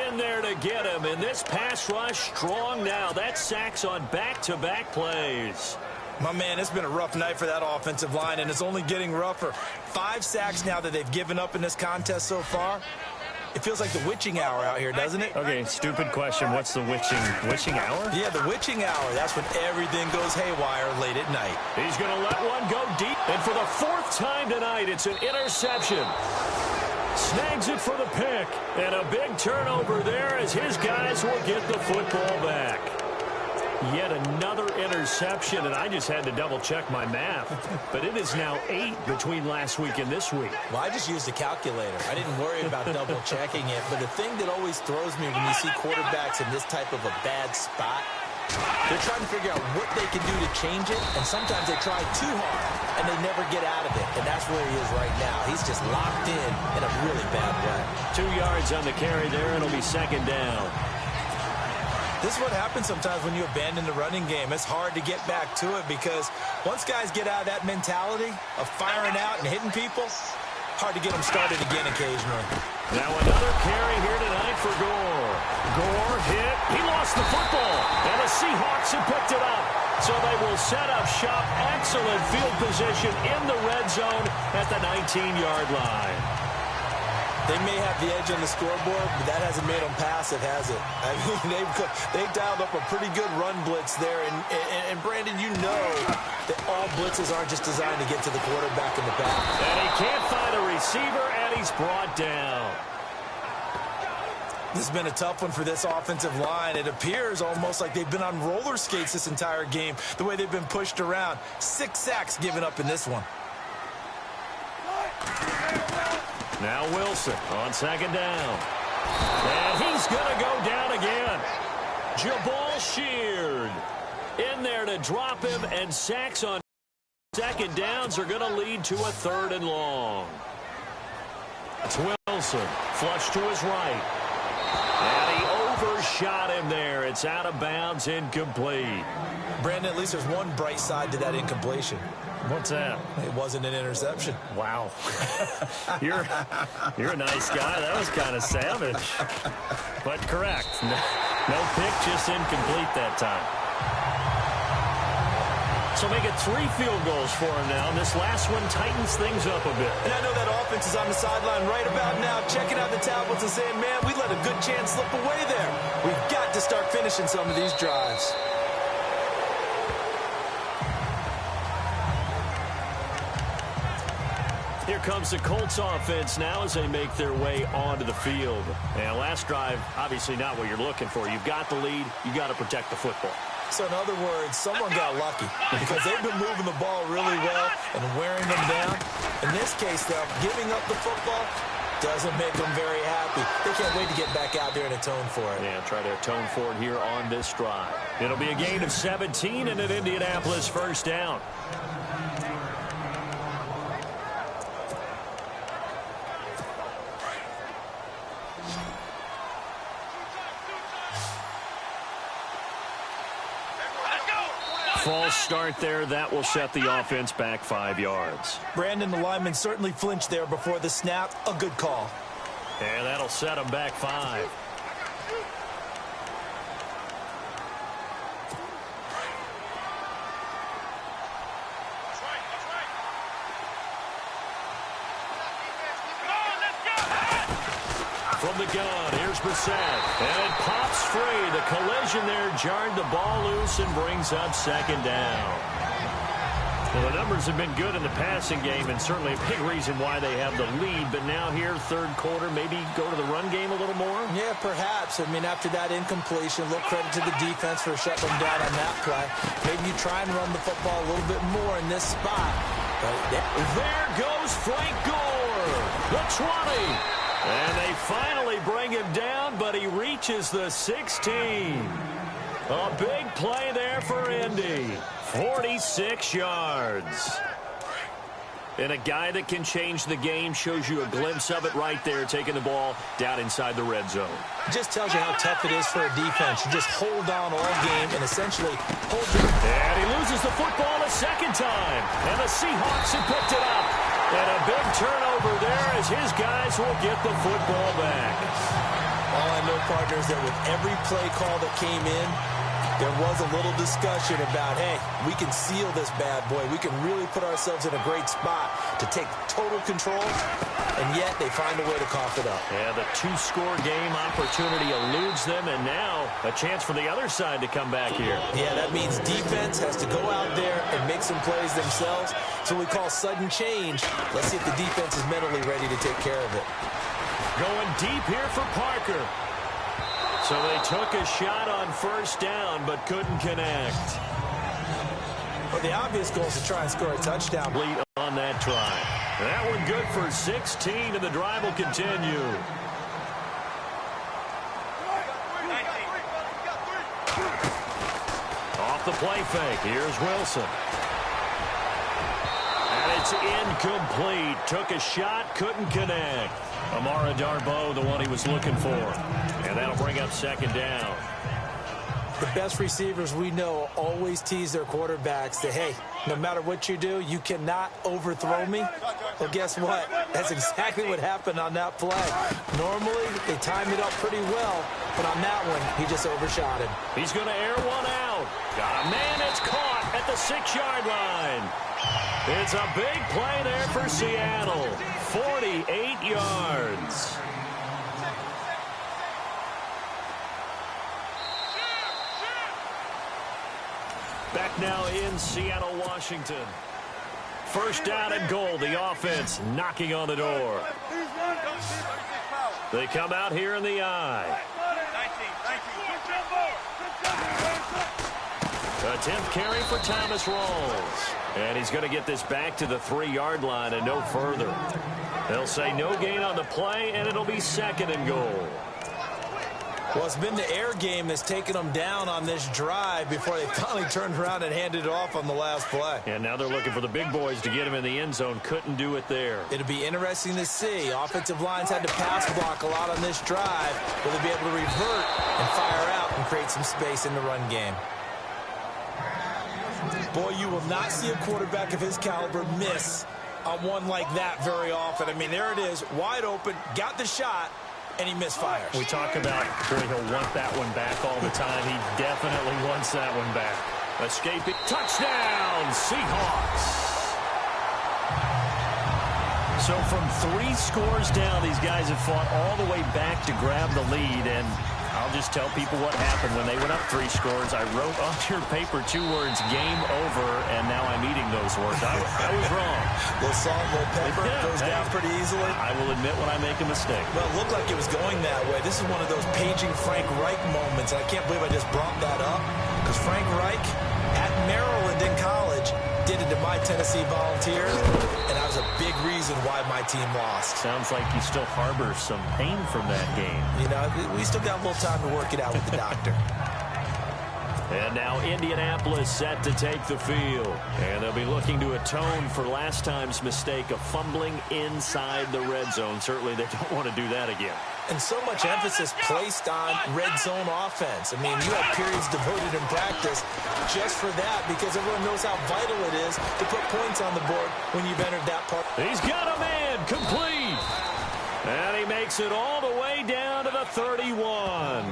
in there to get him. And this pass rush strong now. That's sacks on back-to-back plays. My man, it's been a rough night for that offensive line, and it's only getting rougher. 5 sacks now that they've given up in this contest so far. It feels like the witching hour out here, doesn't it? Okay, stupid question. What's the witching hour? Yeah, the witching hour. That's when everything goes haywire late at night. He's going to let one go deep. And for the 4th time tonight, it's an interception. Snags it for the pick. And a big turnover there as his guys will get the football back. Yet another interception, and I just had to double-check my math. But it is now 8 between last week and this week. Well, I just used a calculator. I didn't worry about double-checking it. But the thing that always throws me when you see quarterbacks in this type of a bad spot, they're trying to figure out what they can do to change it, and sometimes they try too hard, and they never get out of it. And that's where he is right now. He's just locked in a really bad way. 2 yards on the carry there, and it'll be 2nd down. This is what happens sometimes when you abandon the running game. It's hard to get back to it because once guys get out of that mentality of firing out and hitting people, hard to get them started again occasionally. Now another carry here tonight for Gore. Gore hit. He lost the football. And the Seahawks have picked it up. So they will set up shop. Excellent field position in the red zone at the 19-yard line. They may have the edge on the scoreboard, but that hasn't made them passive, has it? I mean, they've dialed up a pretty good run blitz there. And Brandon, you know that all blitzes aren't just designed to get to the quarterback in the back. And he can't find a receiver, and he's brought down. This has been a tough one for this offensive line. It appears almost like they've been on roller skates this entire game, the way they've been pushed around. 6 sacks given up in this one. Now Wilson on 2nd down. And he's going to go down again. Jabal Sheard in there to drop him, and sacks on 2nd downs are going to lead to a 3rd and long. It's Wilson, flush to his right. And he overshot him there. It's out of bounds, incomplete. Brandon, at least there's one bright side to that incompletion. What's that? It wasn't an interception. Wow. You're a nice guy. That was kind of savage. But correct. No pick, just incomplete that time. So make it 3 field goals for him now. And this last one tightens things up a bit. And I know that offense is on the sideline right about now, checking out the tablets and saying, man, we let a good chance slip away there. We've got to start finishing some of these drives. Here comes the Colts offense now as they make their way onto the field. And last drive, obviously not what you're looking for. You've got the lead. You've got to protect the football. So in other words, someone got lucky because they've been moving the ball really well and wearing them down. In this case, though, giving up the football doesn't make them very happy. They can't wait to get back out there and atone for it. Yeah, try to atone for it here on this drive. It'll be a gain of 17 and an Indianapolis 1st down. false start there. That will set the offense back 5 yards. Brandon, the lineman certainly flinched there before the snap. A good call. And that'll set them back 5. From the gun, here's Brissett. And it pops free. The collision there jarred the ball loose and brings up second down. Well, the numbers have been good in the passing game, and certainly a big reason why they have the lead. But now here, third quarter, maybe go to the run game a little more? Yeah, perhaps. I mean, after that incompletion, a little credit to the defense for shutting them down on that play. Maybe you try and run the football a little bit more in this spot. But there goes Frank Gore, the 20. And they finally bring him down, but he reaches the 16. A big play there for Indy. 46 yards. And a guy that can change the game, shows you a glimpse of it right there, taking the ball down inside the red zone. It just tells you how tough it is for a defense. You just hold on all game and essentially hold your... And he loses the football a second time. And the Seahawks have picked it up. And a big turnover there as his guys will get the football back. All I know, partners, that with every play call that came in, there was a little discussion about, hey, we can seal this bad boy. We can really put ourselves in a great spot to take total control, and yet they find a way to cough it up. Yeah, the two-score game opportunity eludes them, and now a chance for the other side to come back here. Yeah, that means defense has to go out there and make some plays themselves. So we call sudden change. Let's see if the defense is mentally ready to take care of it. Going deep here for Parker. So they took a shot on first down, but couldn't connect. Well, the obvious goal is to try and score a touchdown. Lead on that try. That one good for 16, and the drive will continue. Off the play fake. Here's Wilson. And it's incomplete. Took a shot, couldn't connect. Amara Darboh, the one he was looking for. And that'll bring up second down. The best receivers we know always tease their quarterbacks that, hey, no matter what you do, you cannot overthrow me. Well, guess what? That's exactly what happened on that play. Normally, they time it up pretty well, but on that one, he just overshot him. He's going to air one out. Got a man that's caught at the 6-yard line. It's a big play there for Seattle. 48 yards. Back now in Seattle, Washington. First down and goal. The offense knocking on the door. They come out here in the eye. A 10th carry for Thomas Rawls. And he's going to get this back to the 3-yard line and no further. They'll say no gain on the play, and it'll be second and goal. Well, it's been the air game that's taken them down on this drive before they finally turned around and handed it off on the last play. And now they're looking for the big boys to get him in the end zone. Couldn't do it there. It'll be interesting to see. Offensive lines had to pass block a lot on this drive. Will they be able to revert and fire out and create some space in the run game? Boy, you will not see a quarterback of his caliber miss on one like that very often. I mean, there it is, wide open, got the shot, and he misfires. We talk about, boy, he'll want that one back all the time. He definitely wants that one back. Escaping. Touchdown, Seahawks. So from 3 scores down, these guys have fought all the way back to grab the lead, and I'll just tell people what happened when they went up 3 scores. I wrote on your paper 2 words, game over, and now I'm eating those words. I was wrong. Little salt, little pepper, goes down pretty easily. I will admit when I make a mistake. Well, it looked like it was going that way. This is one of those paging Frank Reich moments, and I can't believe I just brought that up, because Frank Reich at Maryland in college did it to my Tennessee Volunteers, and that was a big reason why my team lost. Sounds like you still harbor some pain from that game. You know, we still got a little time to work it out with the doctor. And now Indianapolis set to take the field. And they'll be looking to atone for last time's mistake of fumbling inside the red zone. Certainly they don't want to do that again. And so much emphasis placed on red zone offense. I mean, you have periods devoted in practice just for that because everyone knows how vital it is to put points on the board when you've entered that part. He's got a man complete. And he makes it all the way down to the 31.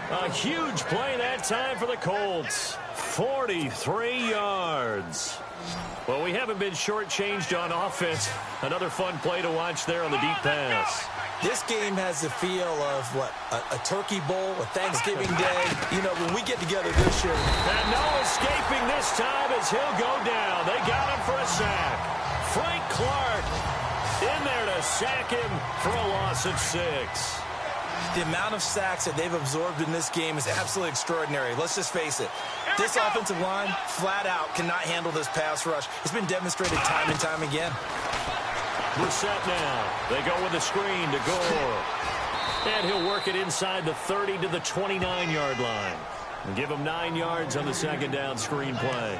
A huge play that time for the Colts. 43 yards. Well, we haven't been shortchanged on offense. Another fun play to watch there on the deep pass. This game has the feel of, a turkey bowl, a Thanksgiving Day. You know, when we get together this year. And no escaping this time as he'll go down. They got him for a sack. Frank Clark in there to sack him for a loss of 6. The amount of sacks that they've absorbed in this game is absolutely extraordinary. Let's just face it. This offensive line, flat out, cannot handle this pass rush. It's been demonstrated time and time again. We're set now. They go with a screen to Gore. And he'll work it inside the 30 to the 29-yard line. And give him 9 yards on the second down screen play.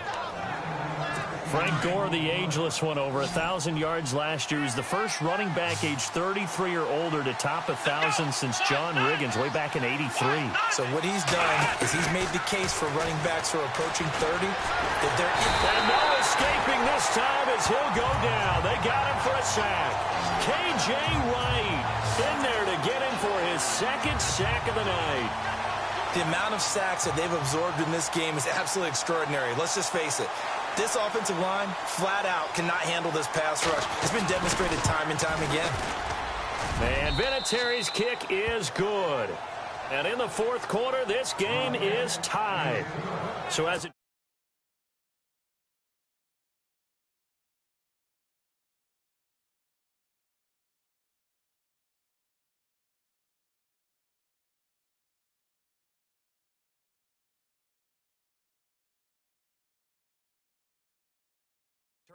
Frank Gore, the ageless one, over 1,000 yards last year. He's the first running back age 33 or older to top 1,000 since John Riggins way back in '83. So what he's done is he's made the case for running backs who are approaching 30. And no escaping this time as he'll go down. They got him for a sack. K.J. Wright in there to get him for his second sack of the night. The amount of sacks that they've absorbed in this game is absolutely extraordinary. Let's just face it. This offensive line, flat out, cannot handle this pass rush. It's been demonstrated time and time again. And Vinatieri's kick is good. And in the fourth quarter, this game is tied. So as it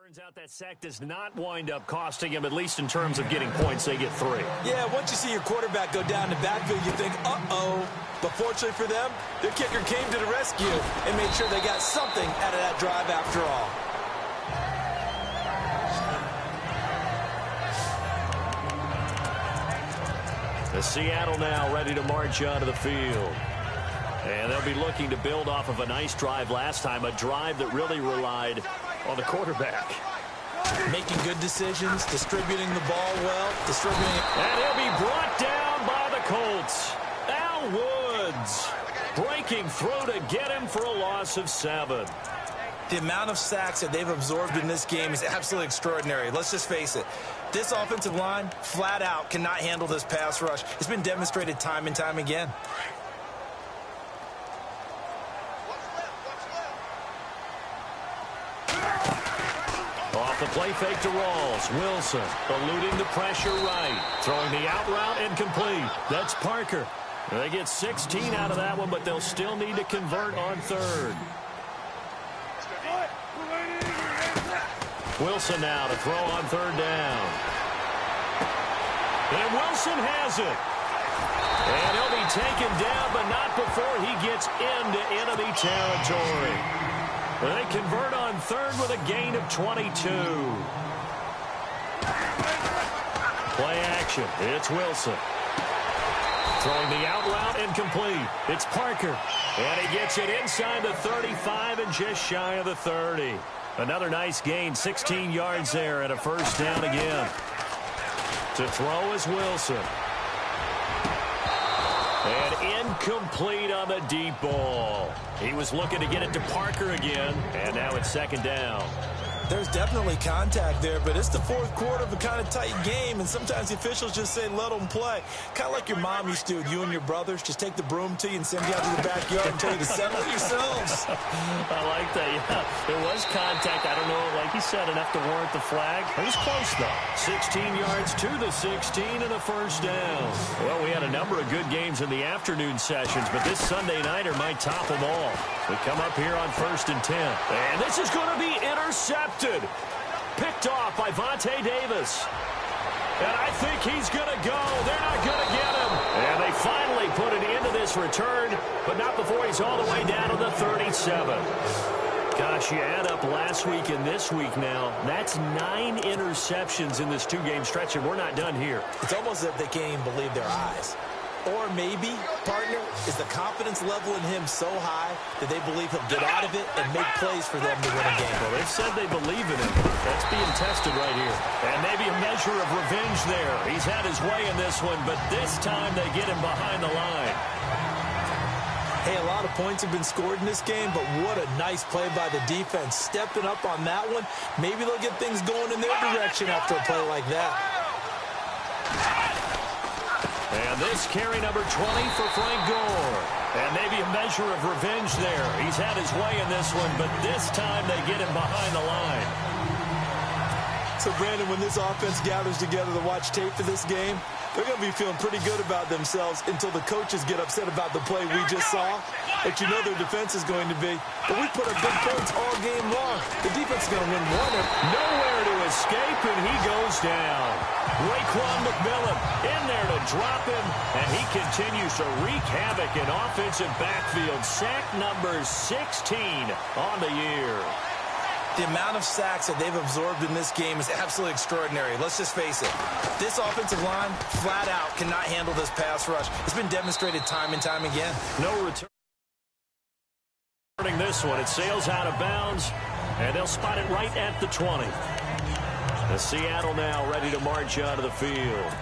turns out that sack does not wind up costing him, at least in terms of getting points. They get 3. Yeah, once you see your quarterback go down the backfield, you think, uh-oh. But fortunately for them, their kicker came to the rescue and made sure they got something out of that drive after all. The Seattle now ready to march onto the field. And they'll be looking to build off of a nice drive last time, a drive that really relied on the quarterback. Making good decisions, distributing the ball well, distributing it. And he'll be brought down by the Colts. Al Woods breaking through to get him for a loss of 7. The amount of sacks that they've absorbed in this game is absolutely extraordinary. Let's just face it. This offensive line, flat out, cannot handle this pass rush. It's been demonstrated time and time again. Off the play fake to Rawls. Wilson eluding the pressure right. Throwing the out route incomplete. That's Parker. They get 16 out of that one, but they'll still need to convert on third. Wilson now to throw on third down. And Wilson has it. And he'll be taken down, but not before he gets into enemy territory. They convert on third with a gain of 22. Play action. It's Wilson. Throwing the out route incomplete. It's Parker. And he gets it inside the 35 and just shy of the 30. Another nice gain, 16 yards there and a first down again. To throw is Wilson. And incomplete on the deep ball. He was looking to get it to Parker again, and now it's second down. There's definitely contact there, but it's the fourth quarter of a kind of tight game, and sometimes the officials just say, let them play. Kind of like your mom used to with you and your brothers. Just take the broom to you and send you out to the backyard and tell you to settle it yourselves. I like that, yeah. It was contact. I don't know, like you said, enough to warrant the flag. It was close, though. 16 yards to the 16 and a first down. Well, we had a number of good games in the afternoon sessions, but this Sunday nighter might top them all. We come up here on 1st and 10. And this is going to be intercepted. Picked off by Vontae Davis. And I think he's going to go. They're not going to get him. And they finally put an end to this pass return, but not before he's all the way down to the 37. Gosh, you add up last week and this week now, that's 9 interceptions in this 2-game stretch, and we're not done here. It's almost as if they can't even believe their eyes. Or maybe, partner, is the confidence level in him so high that they believe he'll get out of it and make plays for them to win a game. Well, they've said they believe in him. That's being tested right here. And maybe a measure of revenge there. He's had his way in this one, but this time they get him behind the line. Hey, a lot of points have been scored in this game, but what a nice play by the defense. Stepping up on that one, maybe they'll get things going in their direction after a play like that. And this carry number 20 for Frank Gore. And maybe a measure of revenge there. He's had his way in this one, but this time they get him behind the line. So, Brandon, when this offense gathers together to watch tape for this game, they're going to be feeling pretty good about themselves until the coaches get upset about the play we just saw. But you know their defense is going to be. But we put up big points all game long. The defense is going to win one. Nowhere to escape, and he goes down. Raekwon McMillan in there to drop him, and he continues to wreak havoc in offensive backfield. Sack number 16 on the year. The amount of sacks that they've absorbed in this game is absolutely extraordinary. Let's just face it. This offensive line, flat out, cannot handle this pass rush. It's been demonstrated time and time again. No return. This one, it sails out of bounds, and they'll spot it right at the 20. The Seattle now ready to march out of the field.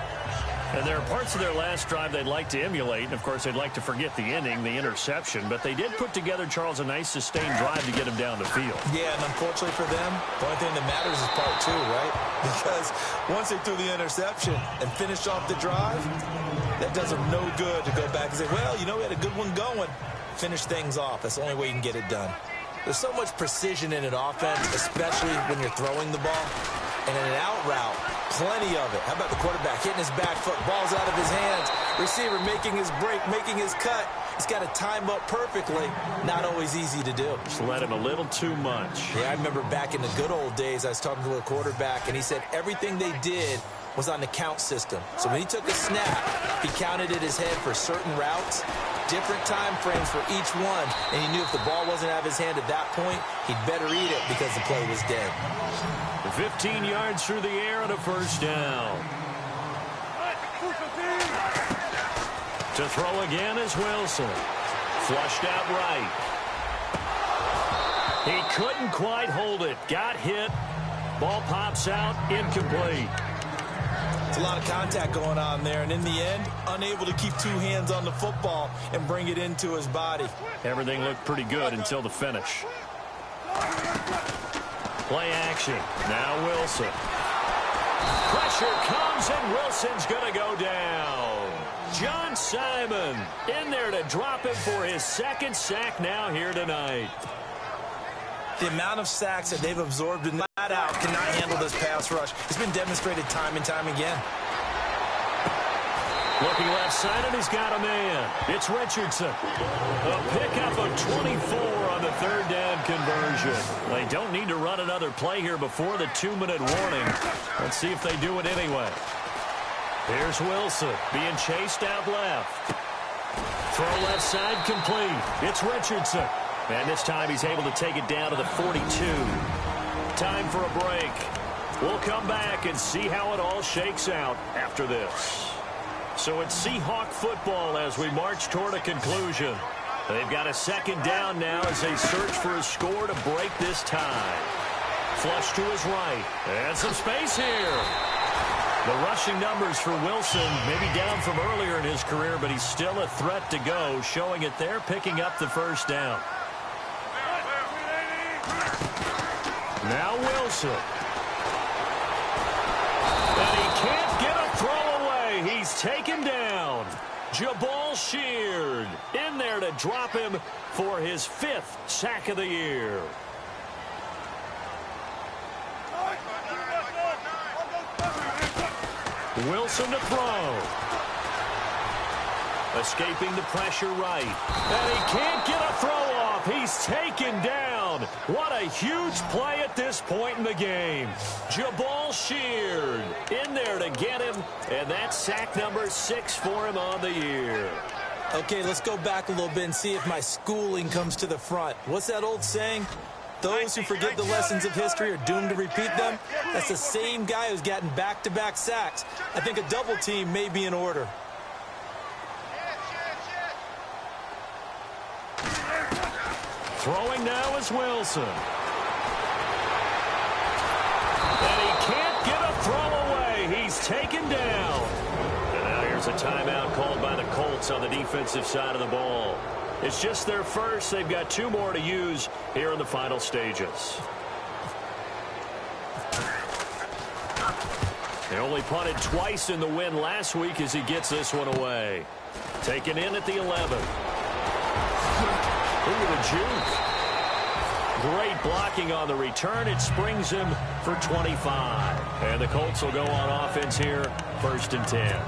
And there are parts of their last drive they'd like to emulate. And, of course, they'd like to forget the inning, the interception. But they did put together, Charles, a nice sustained drive to get him down the field. Yeah, and unfortunately for them, the only thing that matters is part 2, right? Because once they threw the interception and finished off the drive, that does them no good to go back and say, well, you know, we had a good one going. Finish things off. That's the only way you can get it done. There's so much precision in an offense, especially when you're throwing the ball. And in an out route, plenty of it. How about the quarterback hitting his back foot, ball's out of his hands, receiver making his break, making his cut. He's got to time up perfectly. Not always easy to do. Just let him a little too much. Yeah, I remember back in the good old days, I was talking to a quarterback, and he said everything they did was on the count system. So when he took a snap, he counted in his head for certain routes, different time frames for each one, and he knew if the ball wasn't out of his hand at that point, he'd better eat it because the play was dead. 15 yards through the air and a first down. To throw again is Wilson. Flushed out right. He couldn't quite hold it. Got hit. Ball pops out. Incomplete. It's a lot of contact going on there, and in the end, unable to keep 2 hands on the football and bring it into his body. Everything looked pretty good until the finish. Play action. Now Wilson. Pressure comes, and Wilson's going to go down. John Simon in there to drop him for his 2nd sack now here tonight. The amount of sacks that they've absorbed in that out cannot handle this pass rush. It's been demonstrated time and time again. Looking left side, and he's got a man. It's Richardson. A pickup of 24 on the 3rd down conversion. They don't need to run another play here before the 2-minute warning. Let's see if they do it anyway. Here's Wilson being chased out left. Throw left side complete. It's Richardson. And this time he's able to take it down to the 42. Time for a break. We'll come back and see how it all shakes out after this. So it's Seahawk football as we march toward a conclusion. They've got a 2nd down now as they search for a score to break this tie. Flush to his right. And some space here. The rushing numbers for Wilson may be down from earlier in his career, but he's still a threat to go, showing it there, picking up the 1st down. Now Wilson. And he can't get a throw away. He's taken down. Jabal Sheard in there to drop him for his 5th sack of the year. Wilson to throw. Escaping the pressure right. And he can't get a throw off. He's taken down. What a huge play at this point in the game. Jabal Sheard in there to get him. And that's sack number 6 for him on the year. Okay, let's go back a little bit and see if my schooling comes to the front. What's that old saying? Those who forget the lessons of history are doomed to repeat them. That's the same guy who's gotten back-to-back sacks. I think a double team may be in order. Throwing now is Wilson. And he can't get a throw away. He's taken down. And now here's a timeout called by the Colts on the defensive side of the ball. It's just their first. They've got 2 more to use here in the final stages. They only punted twice in the win last week as he gets this one away. Taken in at the 11. Look at the juke. Great blocking on the return. It springs him for 25. And the Colts will go on offense here, 1st and 10.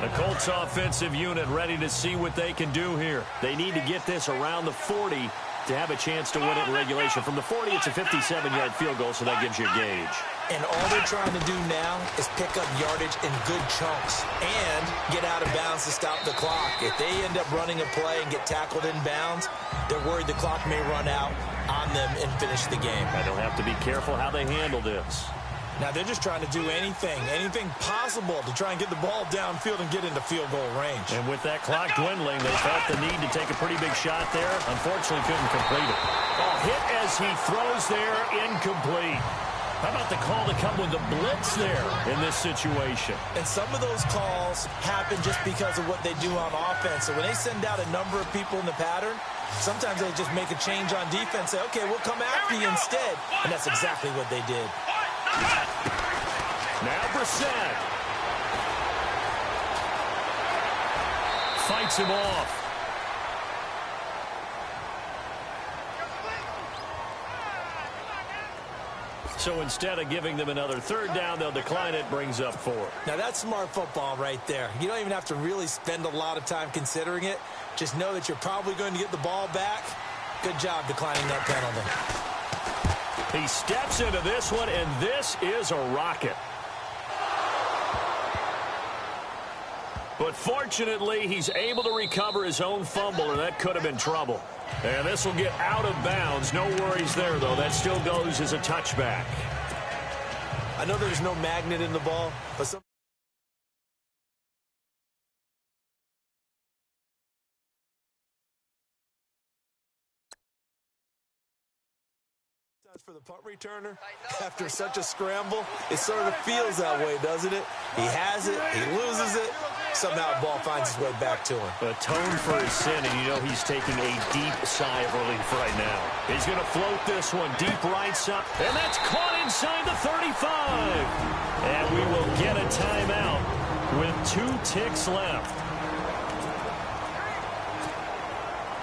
The Colts offensive unit ready to see what they can do here. They need to get this around the 40 to have a chance to win it in regulation. From the 40, it's a 57-yard field goal, so that gives you a gauge. And all they're trying to do now is pick up yardage in good chunks and get out of bounds to stop the clock. If they end up running a play and get tackled in bounds, they're worried the clock may run out on them and finish the game. And they'll have to be careful how they handle this. Now they're just trying to do anything possible to try and get the ball downfield and get into field goal range. And with that clock dwindling, they felt the need to take a pretty big shot there. Unfortunately, couldn't complete it. Oh, hit as he throws there, incomplete. How about the call to come with the blitz there in this situation? And some of those calls happen just because of what they do on offense. So when they send out a number of people in the pattern, sometimes they just make a change on defense, say, okay, we'll come after you instead. And that's exactly what they did. Now Brissett fights him off. So instead of giving them another 3rd down, they'll decline it, brings up 4. Now that's smart football right there. You don't even have to really spend a lot of time considering it. Just know that you're probably going to get the ball back. Good job declining that penalty. He steps into this one, and this is a rocket. But fortunately, he's able to recover his own fumble, and that could have been trouble. And this will get out of bounds. No worries there, though. That still goes as a touchback. I know there's no magnet in the ball, but some for the punt returner, after such a scramble, it sort of feels that way, doesn't it? He has it, he loses it, somehow the ball finds its way back to him. Atone for his sin, and you know he's taking a deep sigh of relief right now. He's going to float this one deep right side, and that's caught inside the 35. And we will get a timeout with 2 ticks left.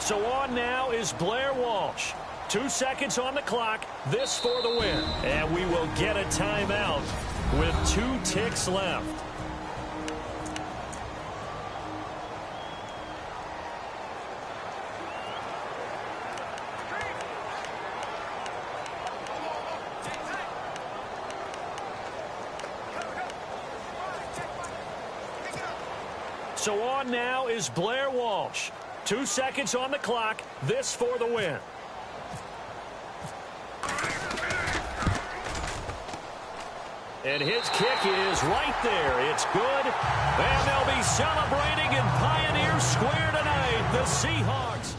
So on now is Blair Walsh. 2 seconds on the clock, this for the win. And we will get a timeout with 2 ticks left. So on now is Blair Walsh. 2 seconds on the clock, this for the win. And his kick is right there. It's good. And they'll be celebrating in Pioneer Square tonight. The Seahawks